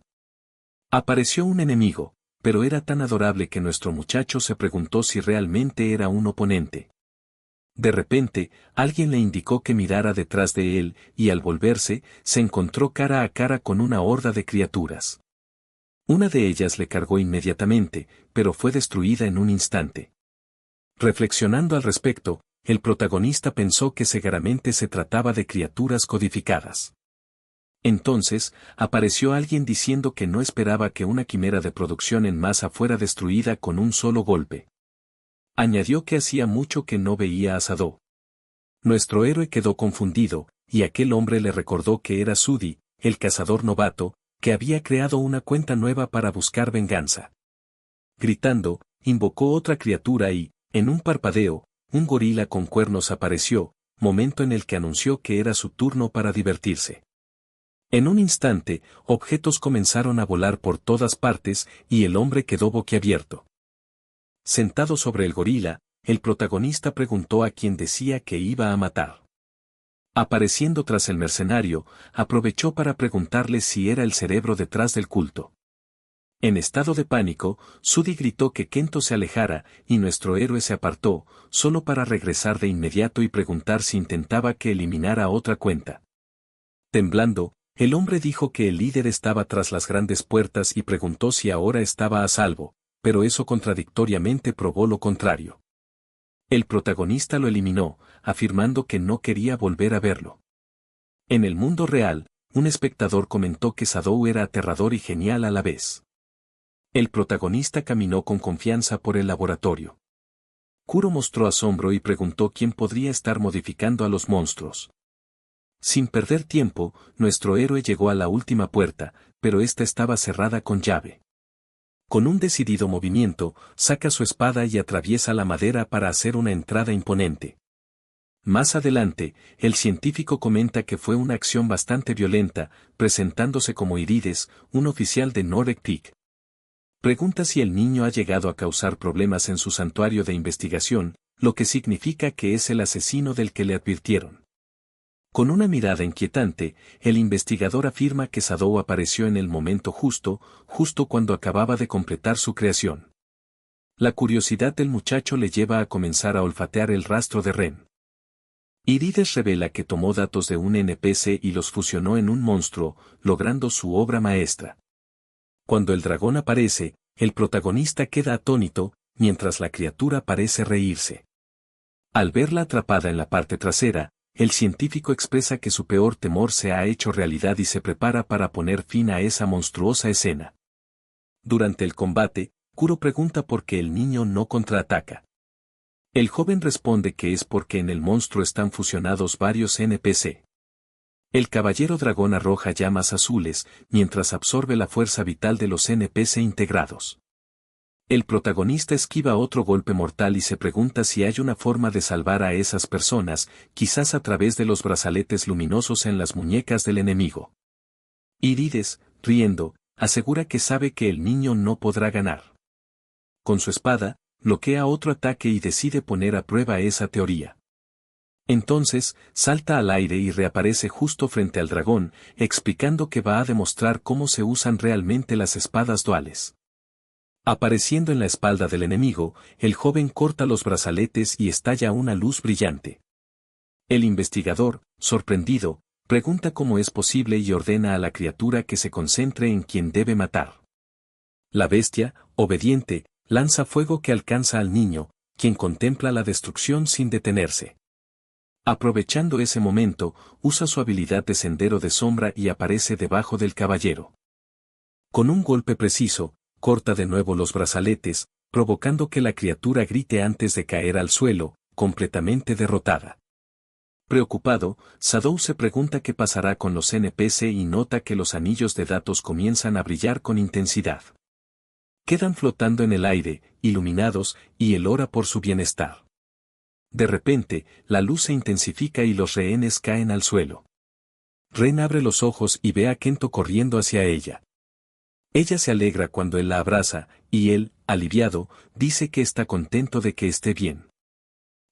S1: Apareció un enemigo, pero era tan adorable que nuestro muchacho se preguntó si realmente era un oponente. De repente, alguien le indicó que mirara detrás de él, y al volverse, se encontró cara a cara con una horda de criaturas. Una de ellas le cargó inmediatamente, pero fue destruida en un instante. Reflexionando al respecto, el protagonista pensó que seguramente se trataba de criaturas codificadas. Entonces, apareció alguien diciendo que no esperaba que una quimera de producción en masa fuera destruida con un solo golpe. Añadió que hacía mucho que no veía a Sado. Nuestro héroe quedó confundido, y aquel hombre le recordó que era Sudi, el cazador novato, que había creado una cuenta nueva para buscar venganza. Gritando, invocó otra criatura y, en un parpadeo, un gorila con cuernos apareció, momento en el que anunció que era su turno para divertirse. En un instante, objetos comenzaron a volar por todas partes y el hombre quedó boquiabierto. Sentado sobre el gorila, el protagonista preguntó a quien decía que iba a matar. Apareciendo tras el mercenario, aprovechó para preguntarle si era el cerebro detrás del culto. En estado de pánico, Sudi gritó que Kento se alejara, y nuestro héroe se apartó, solo para regresar de inmediato y preguntar si intentaba que eliminara otra cuenta. Temblando, el hombre dijo que el líder estaba tras las grandes puertas y preguntó si ahora estaba a salvo, pero eso contradictoriamente probó lo contrario. El protagonista lo eliminó, afirmando que no quería volver a verlo. En el mundo real, un espectador comentó que Sadou era aterrador y genial a la vez. El protagonista caminó con confianza por el laboratorio. Kuro mostró asombro y preguntó quién podría estar modificando a los monstruos. Sin perder tiempo, nuestro héroe llegó a la última puerta, pero esta estaba cerrada con llave. Con un decidido movimiento, saca su espada y atraviesa la madera para hacer una entrada imponente. Más adelante, el científico comenta que fue una acción bastante violenta, presentándose como Irides, un oficial de Norek-Tik. Pregunta si el niño ha llegado a causar problemas en su santuario de investigación, lo que significa que es el asesino del que le advirtieron. Con una mirada inquietante, el investigador afirma que Sadou apareció en el momento justo cuando acababa de completar su creación. La curiosidad del muchacho le lleva a comenzar a olfatear el rastro de Ren. Irides revela que tomó datos de un NPC y los fusionó en un monstruo, logrando su obra maestra. Cuando el dragón aparece, el protagonista queda atónito, mientras la criatura parece reírse. Al verla atrapada en la parte trasera, el científico expresa que su peor temor se ha hecho realidad y se prepara para poner fin a esa monstruosa escena. Durante el combate, Kuro pregunta por qué el niño no contraataca. El joven responde que es porque en el monstruo están fusionados varios NPC. El caballero dragón arroja llamas azules, mientras absorbe la fuerza vital de los NPC integrados. El protagonista esquiva otro golpe mortal y se pregunta si hay una forma de salvar a esas personas, quizás a través de los brazaletes luminosos en las muñecas del enemigo. Irides, riendo, asegura que sabe que el niño no podrá ganar. Con su espada, bloquea otro ataque y decide poner a prueba esa teoría. Entonces, salta al aire y reaparece justo frente al dragón, explicando que va a demostrar cómo se usan realmente las espadas duales. Apareciendo en la espalda del enemigo, el joven corta los brazaletes y estalla una luz brillante. El investigador, sorprendido, pregunta cómo es posible y ordena a la criatura que se concentre en quien debe matar. La bestia, obediente, lanza fuego que alcanza al niño, quien contempla la destrucción sin detenerse. Aprovechando ese momento, usa su habilidad de sendero de sombra y aparece debajo del caballero. Con un golpe preciso, corta de nuevo los brazaletes, provocando que la criatura grite antes de caer al suelo, completamente derrotada. Preocupado, Shadow se pregunta qué pasará con los NPC y nota que los anillos de datos comienzan a brillar con intensidad. Quedan flotando en el aire, iluminados, y él ora por su bienestar. De repente, la luz se intensifica y los rehenes caen al suelo. Ren abre los ojos y ve a Kento corriendo hacia ella. Ella se alegra cuando él la abraza, y él, aliviado, dice que está contento de que esté bien.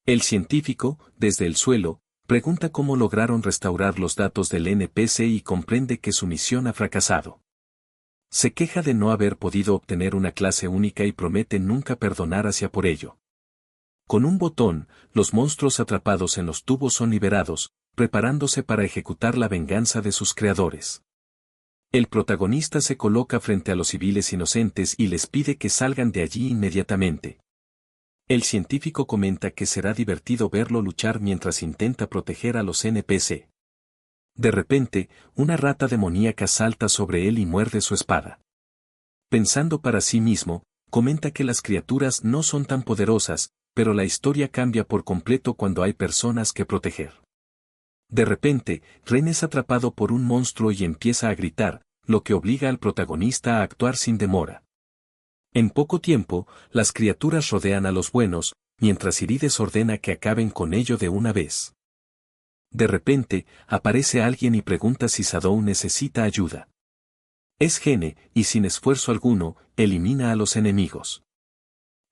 S1: El científico, desde el suelo, pregunta cómo lograron restaurar los datos del NPC y comprende que su misión ha fracasado. Se queja de no haber podido obtener una clase única y promete nunca perdonar hacia por ello. Con un botón, los monstruos atrapados en los tubos son liberados, preparándose para ejecutar la venganza de sus creadores. El protagonista se coloca frente a los civiles inocentes y les pide que salgan de allí inmediatamente. El científico comenta que será divertido verlo luchar mientras intenta proteger a los NPC. De repente, una rata demoníaca salta sobre él y muerde su espada. Pensando para sí mismo, comenta que las criaturas no son tan poderosas, pero la historia cambia por completo cuando hay personas que proteger. De repente, Ren es atrapado por un monstruo y empieza a gritar, lo que obliga al protagonista a actuar sin demora. En poco tiempo, las criaturas rodean a los buenos, mientras Irides ordena que acaben con ello de una vez. De repente, aparece alguien y pregunta si Shadow necesita ayuda. Es Gene, y sin esfuerzo alguno, elimina a los enemigos.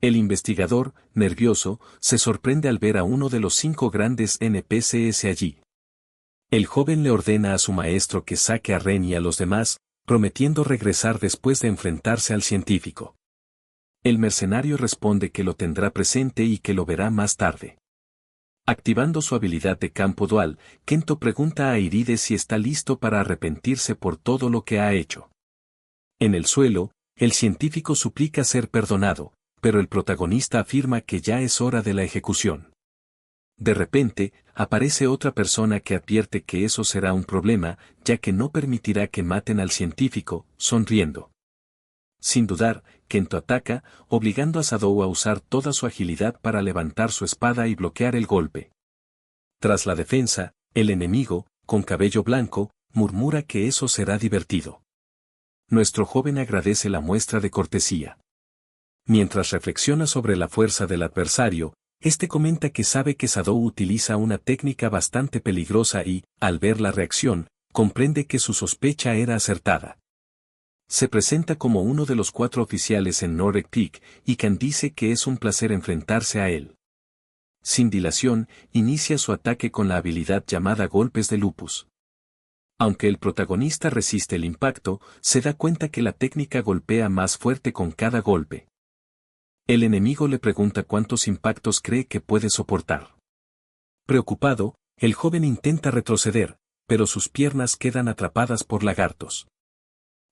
S1: El investigador, nervioso, se sorprende al ver a uno de los 5 grandes NPCs allí. El joven le ordena a su maestro que saque a Ren y a los demás, prometiendo regresar después de enfrentarse al científico. El mercenario responde que lo tendrá presente y que lo verá más tarde. Activando su habilidad de campo dual, Kento pregunta a Irides si está listo para arrepentirse por todo lo que ha hecho. En el suelo, el científico suplica ser perdonado, pero el protagonista afirma que ya es hora de la ejecución. De repente, aparece otra persona que advierte que eso será un problema, ya que no permitirá que maten al científico, sonriendo. Sin dudar, Kento ataca, obligando a Shadow a usar toda su agilidad para levantar su espada y bloquear el golpe. Tras la defensa, el enemigo, con cabello blanco, murmura que eso será divertido. Nuestro joven agradece la muestra de cortesía. Mientras reflexiona sobre la fuerza del adversario, este comenta que sabe que Shadow utiliza una técnica bastante peligrosa y, al ver la reacción, comprende que su sospecha era acertada. Se presenta como uno de los 4 oficiales en Norek Peak, y Khan dice que es un placer enfrentarse a él. Sin dilación, inicia su ataque con la habilidad llamada golpes de lupus. Aunque el protagonista resiste el impacto, se da cuenta que la técnica golpea más fuerte con cada golpe. El enemigo le pregunta cuántos impactos cree que puede soportar. Preocupado, el joven intenta retroceder, pero sus piernas quedan atrapadas por lagartos.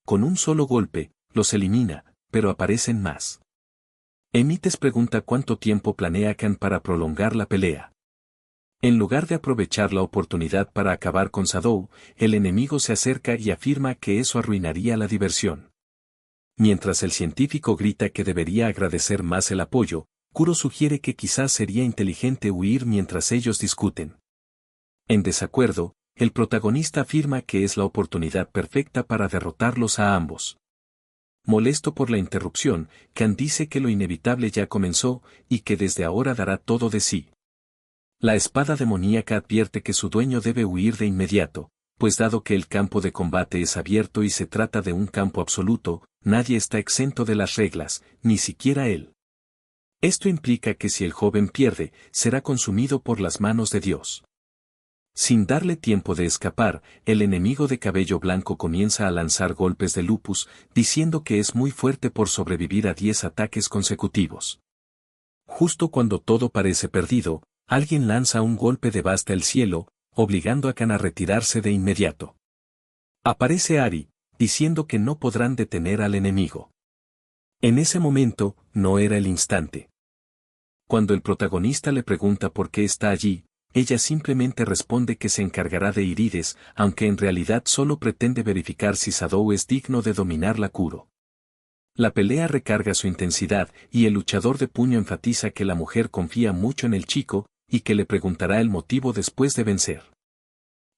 S1: Con un solo golpe, los elimina, pero aparecen más. Emites pregunta cuánto tiempo planea Khan para prolongar la pelea. En lugar de aprovechar la oportunidad para acabar con Shadow, el enemigo se acerca y afirma que eso arruinaría la diversión. Mientras el científico grita que debería agradecer más el apoyo, Kuro sugiere que quizás sería inteligente huir mientras ellos discuten. En desacuerdo, el protagonista afirma que es la oportunidad perfecta para derrotarlos a ambos. Molesto por la interrupción, Kan dice que lo inevitable ya comenzó, y que desde ahora dará todo de sí. La espada demoníaca advierte que su dueño debe huir de inmediato, pues dado que el campo de combate es abierto y se trata de un campo absoluto, nadie está exento de las reglas, ni siquiera él. Esto implica que si el joven pierde, será consumido por las manos de Dios. Sin darle tiempo de escapar, el enemigo de cabello blanco comienza a lanzar golpes de lupus, diciendo que es muy fuerte por sobrevivir a 10 ataques consecutivos. Justo cuando todo parece perdido, alguien lanza un golpe devasta el cielo, obligando a Kan a retirarse de inmediato. Aparece Ari, diciendo que no podrán detener al enemigo. En ese momento, no era el instante. Cuando el protagonista le pregunta por qué está allí, ella simplemente responde que se encargará de Irides, aunque en realidad solo pretende verificar si Sadou es digno de dominar la Kuro. La pelea recarga su intensidad, y el luchador de puño enfatiza que la mujer confía mucho en el chico, y que le preguntará el motivo después de vencer.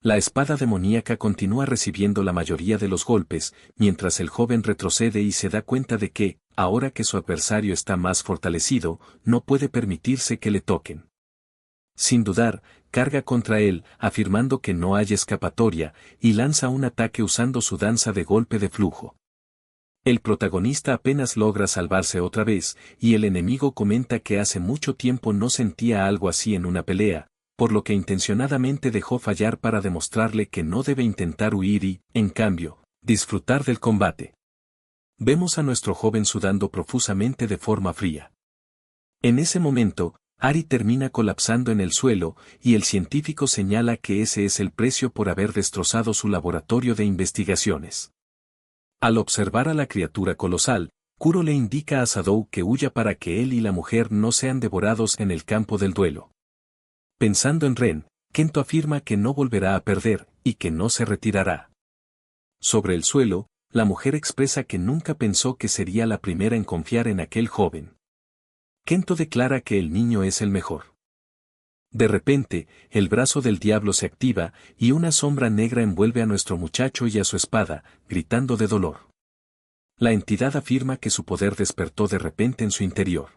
S1: La espada demoníaca continúa recibiendo la mayoría de los golpes, mientras el joven retrocede y se da cuenta de que, ahora que su adversario está más fortalecido, no puede permitirse que le toquen. Sin dudar, carga contra él, afirmando que no hay escapatoria, y lanza un ataque usando su danza de golpe de flujo. El protagonista apenas logra salvarse otra vez, y el enemigo comenta que hace mucho tiempo no sentía algo así en una pelea, por lo que intencionadamente dejó fallar para demostrarle que no debe intentar huir y, en cambio, disfrutar del combate. Vemos a nuestro joven sudando profusamente de forma fría. En ese momento, Ari termina colapsando en el suelo, y el científico señala que ese es el precio por haber destrozado su laboratorio de investigaciones. Al observar a la criatura colosal, Kuro le indica a Sadou que huya para que él y la mujer no sean devorados en el campo del duelo. Pensando en Ren, Kento afirma que no volverá a perder, y que no se retirará. Sobre el suelo, la mujer expresa que nunca pensó que sería la primera en confiar en aquel joven. Kento declara que el niño es el mejor. De repente, el brazo del diablo se activa, y una sombra negra envuelve a nuestro muchacho y a su espada, gritando de dolor. La entidad afirma que su poder despertó de repente en su interior.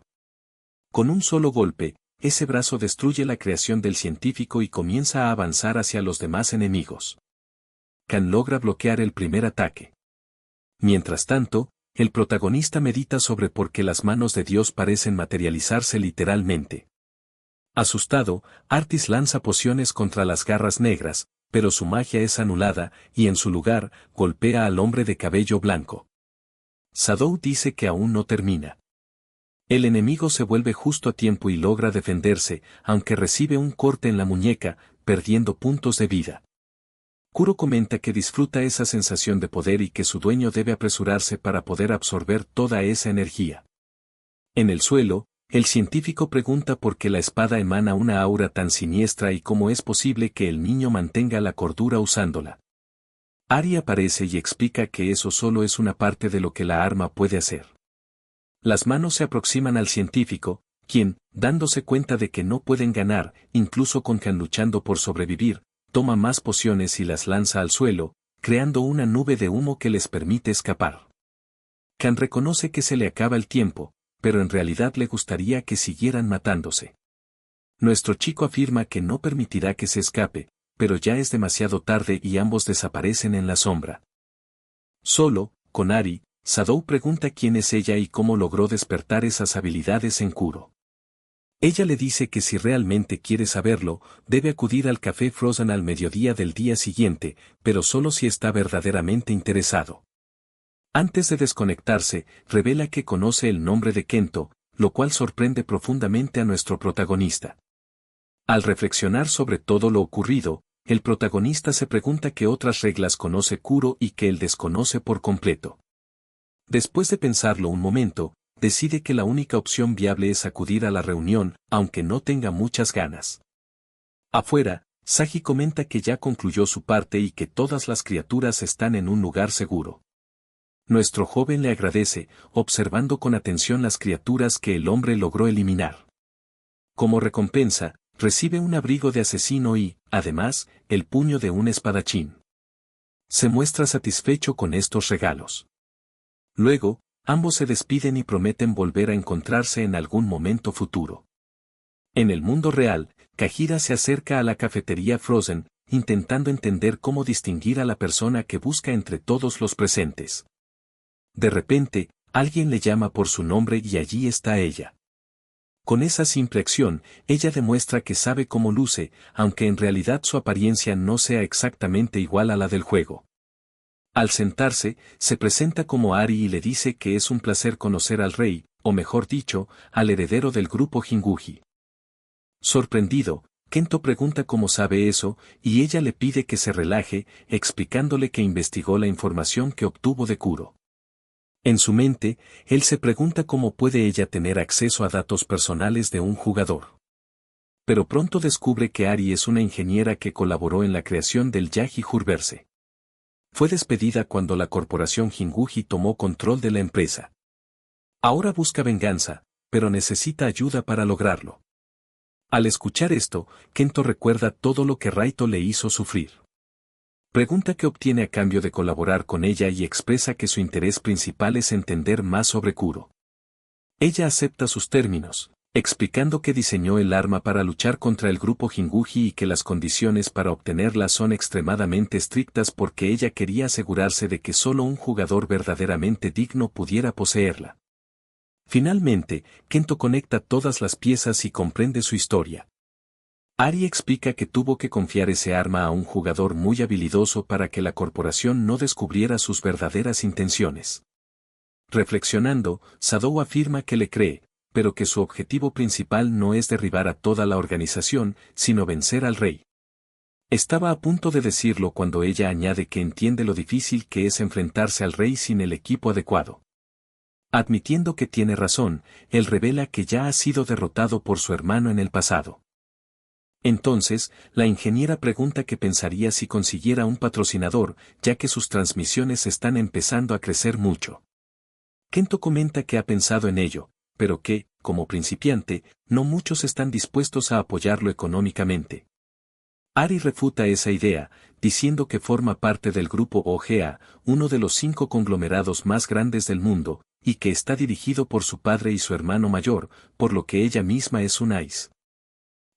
S1: Con un solo golpe, ese brazo destruye la creación del científico y comienza a avanzar hacia los demás enemigos. Kan logra bloquear el primer ataque. Mientras tanto, el protagonista medita sobre por qué las manos de Dios parecen materializarse literalmente. Asustado, Artis lanza pociones contra las garras negras, pero su magia es anulada, y en su lugar, golpea al hombre de cabello blanco. Sadou dice que aún no termina. El enemigo se vuelve justo a tiempo y logra defenderse, aunque recibe un corte en la muñeca, perdiendo puntos de vida. Kuro comenta que disfruta esa sensación de poder y que su dueño debe apresurarse para poder absorber toda esa energía. En el suelo, el científico pregunta por qué la espada emana una aura tan siniestra y cómo es posible que el niño mantenga la cordura usándola. Ari aparece y explica que eso solo es una parte de lo que la arma puede hacer. Las manos se aproximan al científico, quien, dándose cuenta de que no pueden ganar, incluso con Kan luchando por sobrevivir, toma más pociones y las lanza al suelo, creando una nube de humo que les permite escapar. Kan reconoce que se le acaba el tiempo, pero en realidad le gustaría que siguieran matándose. Nuestro chico afirma que no permitirá que se escape, pero ya es demasiado tarde y ambos desaparecen en la sombra. Solo, con Ari, Sadou pregunta quién es ella y cómo logró despertar esas habilidades en Kuro. Ella le dice que si realmente quiere saberlo, debe acudir al café Frozen al mediodía del día siguiente, pero solo si está verdaderamente interesado. Antes de desconectarse, revela que conoce el nombre de Kento, lo cual sorprende profundamente a nuestro protagonista. Al reflexionar sobre todo lo ocurrido, el protagonista se pregunta qué otras reglas conoce Kuro y que él desconoce por completo. Después de pensarlo un momento, decide que la única opción viable es acudir a la reunión, aunque no tenga muchas ganas. Afuera, Sagi comenta que ya concluyó su parte y que todas las criaturas están en un lugar seguro. Nuestro joven le agradece, observando con atención las criaturas que el hombre logró eliminar. Como recompensa, recibe un abrigo de asesino y, además, el puño de un espadachín. Se muestra satisfecho con estos regalos. Luego, ambos se despiden y prometen volver a encontrarse en algún momento futuro. En el mundo real, Kajira se acerca a la cafetería Frozen, intentando entender cómo distinguir a la persona que busca entre todos los presentes. De repente, alguien le llama por su nombre y allí está ella. Con esa simple acción, ella demuestra que sabe cómo luce, aunque en realidad su apariencia no sea exactamente igual a la del juego. Al sentarse, se presenta como Ari y le dice que es un placer conocer al rey, o mejor dicho, al heredero del grupo Jinguji. Sorprendido, Kento pregunta cómo sabe eso, y ella le pide que se relaje, explicándole que investigó la información que obtuvo de Kuro. En su mente, él se pregunta cómo puede ella tener acceso a datos personales de un jugador. Pero pronto descubre que Ari es una ingeniera que colaboró en la creación del Yaji Jurverse. Fue despedida cuando la corporación Jinguji tomó control de la empresa. Ahora busca venganza, pero necesita ayuda para lograrlo. Al escuchar esto, Kento recuerda todo lo que Raito le hizo sufrir. Pregunta qué obtiene a cambio de colaborar con ella y expresa que su interés principal es entender más sobre Kuro. Ella acepta sus términos, explicando que diseñó el arma para luchar contra el grupo Jinguji y que las condiciones para obtenerla son extremadamente estrictas porque ella quería asegurarse de que solo un jugador verdaderamente digno pudiera poseerla. Finalmente, Kento conecta todas las piezas y comprende su historia. Ari explica que tuvo que confiar ese arma a un jugador muy habilidoso para que la corporación no descubriera sus verdaderas intenciones. Reflexionando, Sadou afirma que le cree, pero que su objetivo principal no es derribar a toda la organización, sino vencer al rey. Estaba a punto de decirlo cuando ella añade que entiende lo difícil que es enfrentarse al rey sin el equipo adecuado. Admitiendo que tiene razón, él revela que ya ha sido derrotado por su hermano en el pasado. Entonces, la ingeniera pregunta qué pensaría si consiguiera un patrocinador, ya que sus transmisiones están empezando a crecer mucho. Kento comenta que ha pensado en ello, pero que, como principiante, no muchos están dispuestos a apoyarlo económicamente. Ari refuta esa idea, diciendo que forma parte del grupo OGA, uno de los 5 conglomerados más grandes del mundo, y que está dirigido por su padre y su hermano mayor, por lo que ella misma es un ICE.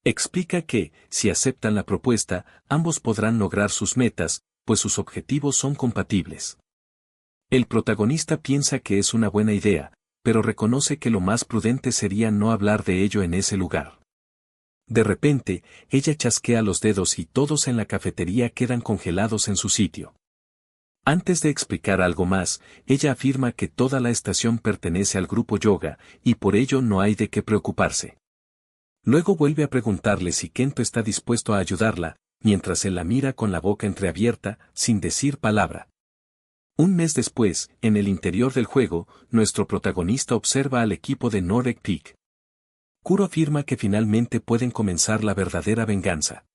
S1: Explica que, si aceptan la propuesta, ambos podrán lograr sus metas, pues sus objetivos son compatibles. El protagonista piensa que es una buena idea, pero reconoce que lo más prudente sería no hablar de ello en ese lugar. De repente, ella chasquea los dedos y todos en la cafetería quedan congelados en su sitio. Antes de explicar algo más, ella afirma que toda la estación pertenece al grupo Yoga, y por ello no hay de qué preocuparse. Luego vuelve a preguntarle si Kento está dispuesto a ayudarla, mientras él la mira con la boca entreabierta, sin decir palabra. Un mes después, en el interior del juego, nuestro protagonista observa al equipo de Nordic Peak. Kuro afirma que finalmente pueden comenzar la verdadera venganza.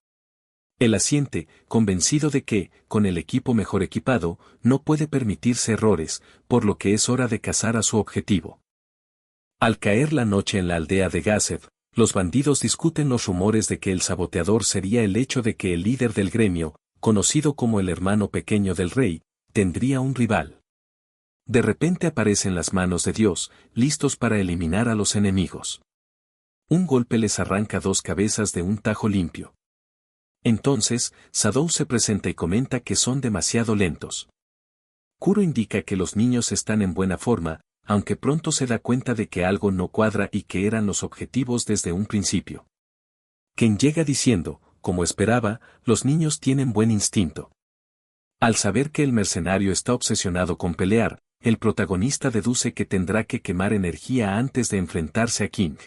S1: Él asiente, convencido de que, con el equipo mejor equipado, no puede permitirse errores, por lo que es hora de cazar a su objetivo. Al caer la noche en la aldea de Gasev, los bandidos discuten los rumores de que el saboteador sería el hecho de que el líder del gremio, conocido como el hermano pequeño del rey, tendría un rival. De repente aparecen las manos de Dios, listos para eliminar a los enemigos. Un golpe les arranca 2 cabezas de un tajo limpio. Entonces, Sadou se presenta y comenta que son demasiado lentos. Kuro indica que los niños están en buena forma, aunque pronto se da cuenta de que algo no cuadra y que eran los objetivos desde un principio. Ken llega diciendo, como esperaba, los niños tienen buen instinto. Al saber que el mercenario está obsesionado con pelear, el protagonista deduce que tendrá que quemar energía antes de enfrentarse a King.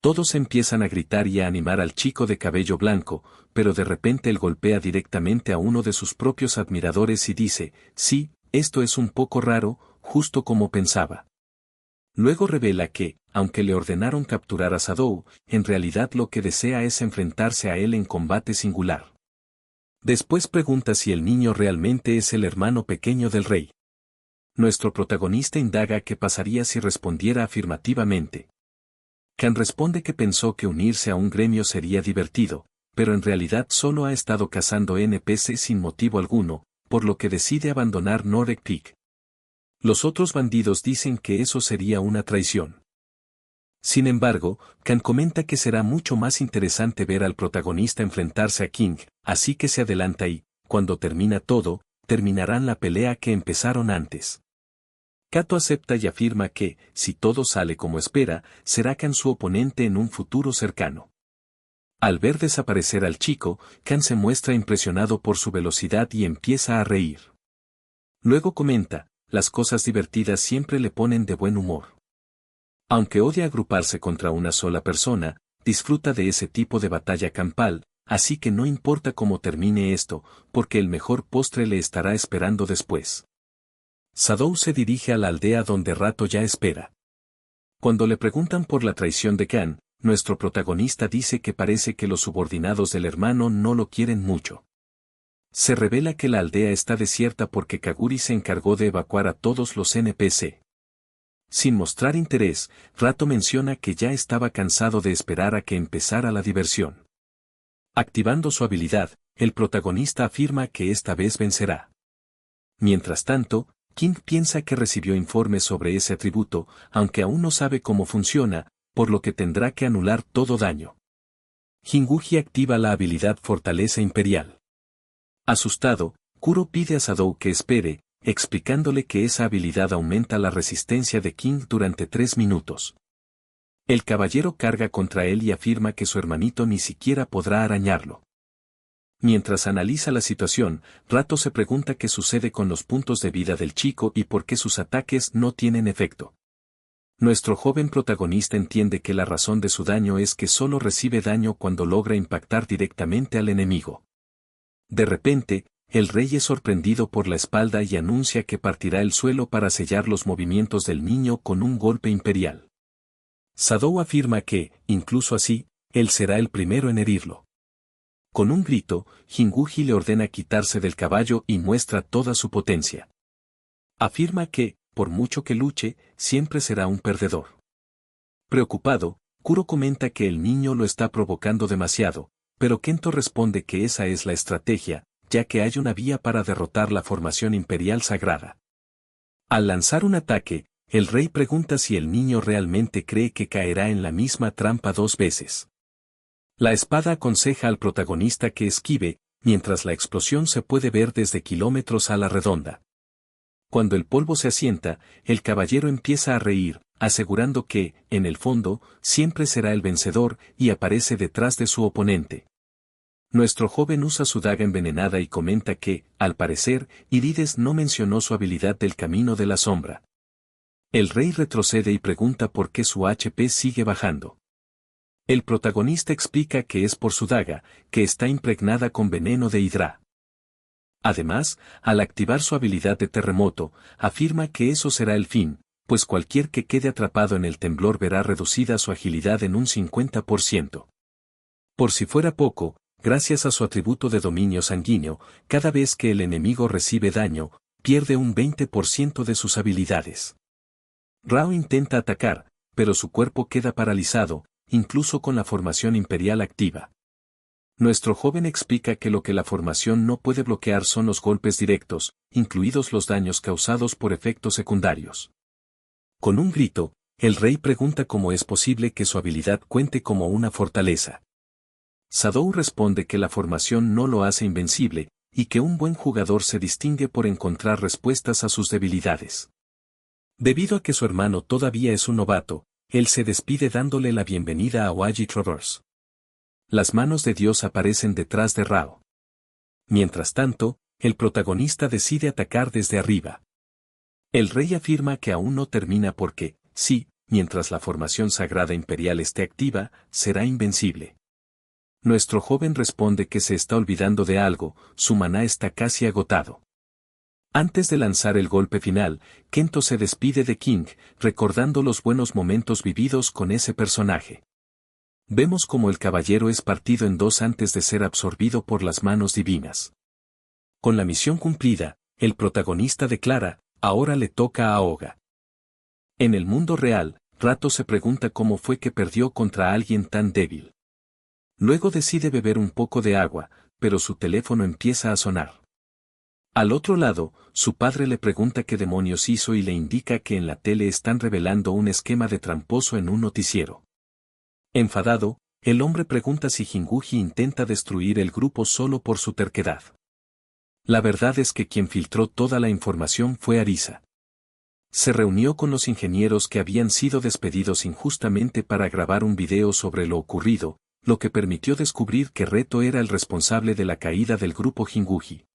S1: Todos empiezan a gritar y a animar al chico de cabello blanco, pero de repente él golpea directamente a uno de sus propios admiradores y dice, sí, esto es un poco raro, justo como pensaba. Luego revela que, aunque le ordenaron capturar a Sadou, en realidad lo que desea es enfrentarse a él en combate singular. Después pregunta si el niño realmente es el hermano pequeño del rey. Nuestro protagonista indaga qué pasaría si respondiera afirmativamente. Khan responde que pensó que unirse a un gremio sería divertido, pero en realidad solo ha estado cazando NPC sin motivo alguno, por lo que decide abandonar Nordic Peak. Los otros bandidos dicen que eso sería una traición. Sin embargo, Kan comenta que será mucho más interesante ver al protagonista enfrentarse a King, así que se adelanta y, cuando termina todo, terminarán la pelea que empezaron antes. Kato acepta y afirma que, si todo sale como espera, será Kan su oponente en un futuro cercano. Al ver desaparecer al chico, Kan se muestra impresionado por su velocidad y empieza a reír. Luego comenta, las cosas divertidas siempre le ponen de buen humor. Aunque odia agruparse contra una sola persona, disfruta de ese tipo de batalla campal, así que no importa cómo termine esto, porque el mejor postre le estará esperando después. Sadou se dirige a la aldea donde Rato ya espera. Cuando le preguntan por la traición de Kan, nuestro protagonista dice que parece que los subordinados del hermano no lo quieren mucho. Se revela que la aldea está desierta porque Kaguri se encargó de evacuar a todos los NPC. Sin mostrar interés, Rato menciona que ya estaba cansado de esperar a que empezara la diversión. Activando su habilidad, el protagonista afirma que esta vez vencerá. Mientras tanto, King piensa que recibió informes sobre ese atributo, aunque aún no sabe cómo funciona, por lo que tendrá que anular todo daño. Jinguji activa la habilidad Fortaleza Imperial. Asustado, Kuro pide a Sadou que espere, explicándole que esa habilidad aumenta la resistencia de King durante 3 minutos. El caballero carga contra él y afirma que su hermanito ni siquiera podrá arañarlo. Mientras analiza la situación, Rato se pregunta qué sucede con los puntos de vida del chico y por qué sus ataques no tienen efecto. Nuestro joven protagonista entiende que la razón de su daño es que solo recibe daño cuando logra impactar directamente al enemigo. De repente, el rey es sorprendido por la espalda y anuncia que partirá el suelo para sellar los movimientos del niño con un golpe imperial. Sadou afirma que, incluso así, él será el primero en herirlo. Con un grito, Jinguji le ordena quitarse del caballo y muestra toda su potencia. Afirma que, por mucho que luche, siempre será un perdedor. Preocupado, Kuro comenta que el niño lo está provocando demasiado, pero Kento responde que esa es la estrategia, ya que hay una vía para derrotar la formación imperial sagrada. Al lanzar un ataque, el rey pregunta si el niño realmente cree que caerá en la misma trampa 2 veces. La espada aconseja al protagonista que esquive, mientras la explosión se puede ver desde kilómetros a la redonda. Cuando el polvo se asienta, el caballero empieza a reír, asegurando que, en el fondo, siempre será el vencedor y aparece detrás de su oponente. Nuestro joven usa su daga envenenada y comenta que, al parecer, Irides no mencionó su habilidad del camino de la sombra. El rey retrocede y pregunta por qué su HP sigue bajando. El protagonista explica que es por su daga, que está impregnada con veneno de Hidra. Además, al activar su habilidad de terremoto, afirma que eso será el fin, pues cualquier que quede atrapado en el temblor verá reducida su agilidad en un 50%. Por si fuera poco, gracias a su atributo de dominio sanguíneo, cada vez que el enemigo recibe daño, pierde un 20% de sus habilidades. Rao intenta atacar, pero su cuerpo queda paralizado, incluso con la formación imperial activa. Nuestro joven explica que lo que la formación no puede bloquear son los golpes directos, incluidos los daños causados por efectos secundarios. Con un grito, el rey pregunta cómo es posible que su habilidad cuente como una fortaleza. Sadou responde que la formación no lo hace invencible, y que un buen jugador se distingue por encontrar respuestas a sus debilidades. Debido a que su hermano todavía es un novato, él se despide dándole la bienvenida a Waji Traverse. Las manos de Dios aparecen detrás de Rao. Mientras tanto, el protagonista decide atacar desde arriba. El rey afirma que aún no termina porque, sí, mientras la formación sagrada imperial esté activa, será invencible. Nuestro joven responde que se está olvidando de algo, su maná está casi agotado. Antes de lanzar el golpe final, Kento se despide de King, recordando los buenos momentos vividos con ese personaje. Vemos como el caballero es partido en 2 antes de ser absorbido por las manos divinas. Con la misión cumplida, el protagonista declara, ahora le toca a Oga. En el mundo real, Rato se pregunta cómo fue que perdió contra alguien tan débil. Luego decide beber un poco de agua, pero su teléfono empieza a sonar. Al otro lado, su padre le pregunta qué demonios hizo y le indica que en la tele están revelando un esquema de tramposo en un noticiero. Enfadado, el hombre pregunta si Jinguji intenta destruir el grupo solo por su terquedad. La verdad es que quien filtró toda la información fue Arisa. Se reunió con los ingenieros que habían sido despedidos injustamente para grabar un video sobre lo ocurrido, lo que permitió descubrir que Reto era el responsable de la caída del grupo Jinguji.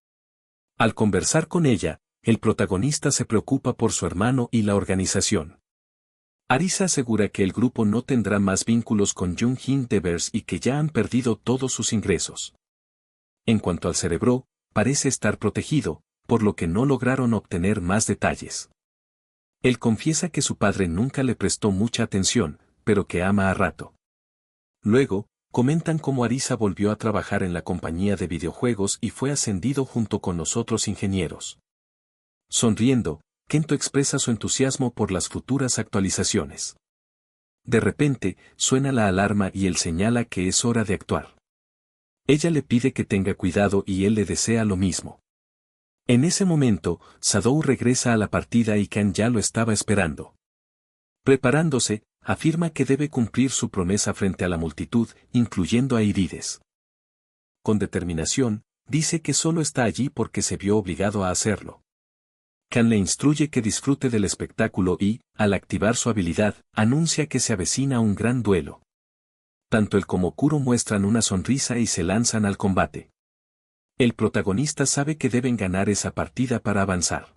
S1: Al conversar con ella, el protagonista se preocupa por su hermano y la organización. Arisa asegura que el grupo no tendrá más vínculos con Jung-Jin Devers y que ya han perdido todos sus ingresos. En cuanto al cerebro, parece estar protegido, por lo que no lograron obtener más detalles. Él confiesa que su padre nunca le prestó mucha atención, pero que ama a Rato. Luego, comentan cómo Arisa volvió a trabajar en la compañía de videojuegos y fue ascendido junto con los otros ingenieros. Sonriendo, Kento expresa su entusiasmo por las futuras actualizaciones. De repente, suena la alarma y él señala que es hora de actuar. Ella le pide que tenga cuidado y él le desea lo mismo. En ese momento, Sadou regresa a la partida y Kan ya lo estaba esperando. Preparándose, afirma que debe cumplir su promesa frente a la multitud, incluyendo a Irides. Con determinación, dice que solo está allí porque se vio obligado a hacerlo. Kan le instruye que disfrute del espectáculo y, al activar su habilidad, anuncia que se avecina un gran duelo. Tanto él como Kuro muestran una sonrisa y se lanzan al combate. El protagonista sabe que deben ganar esa partida para avanzar.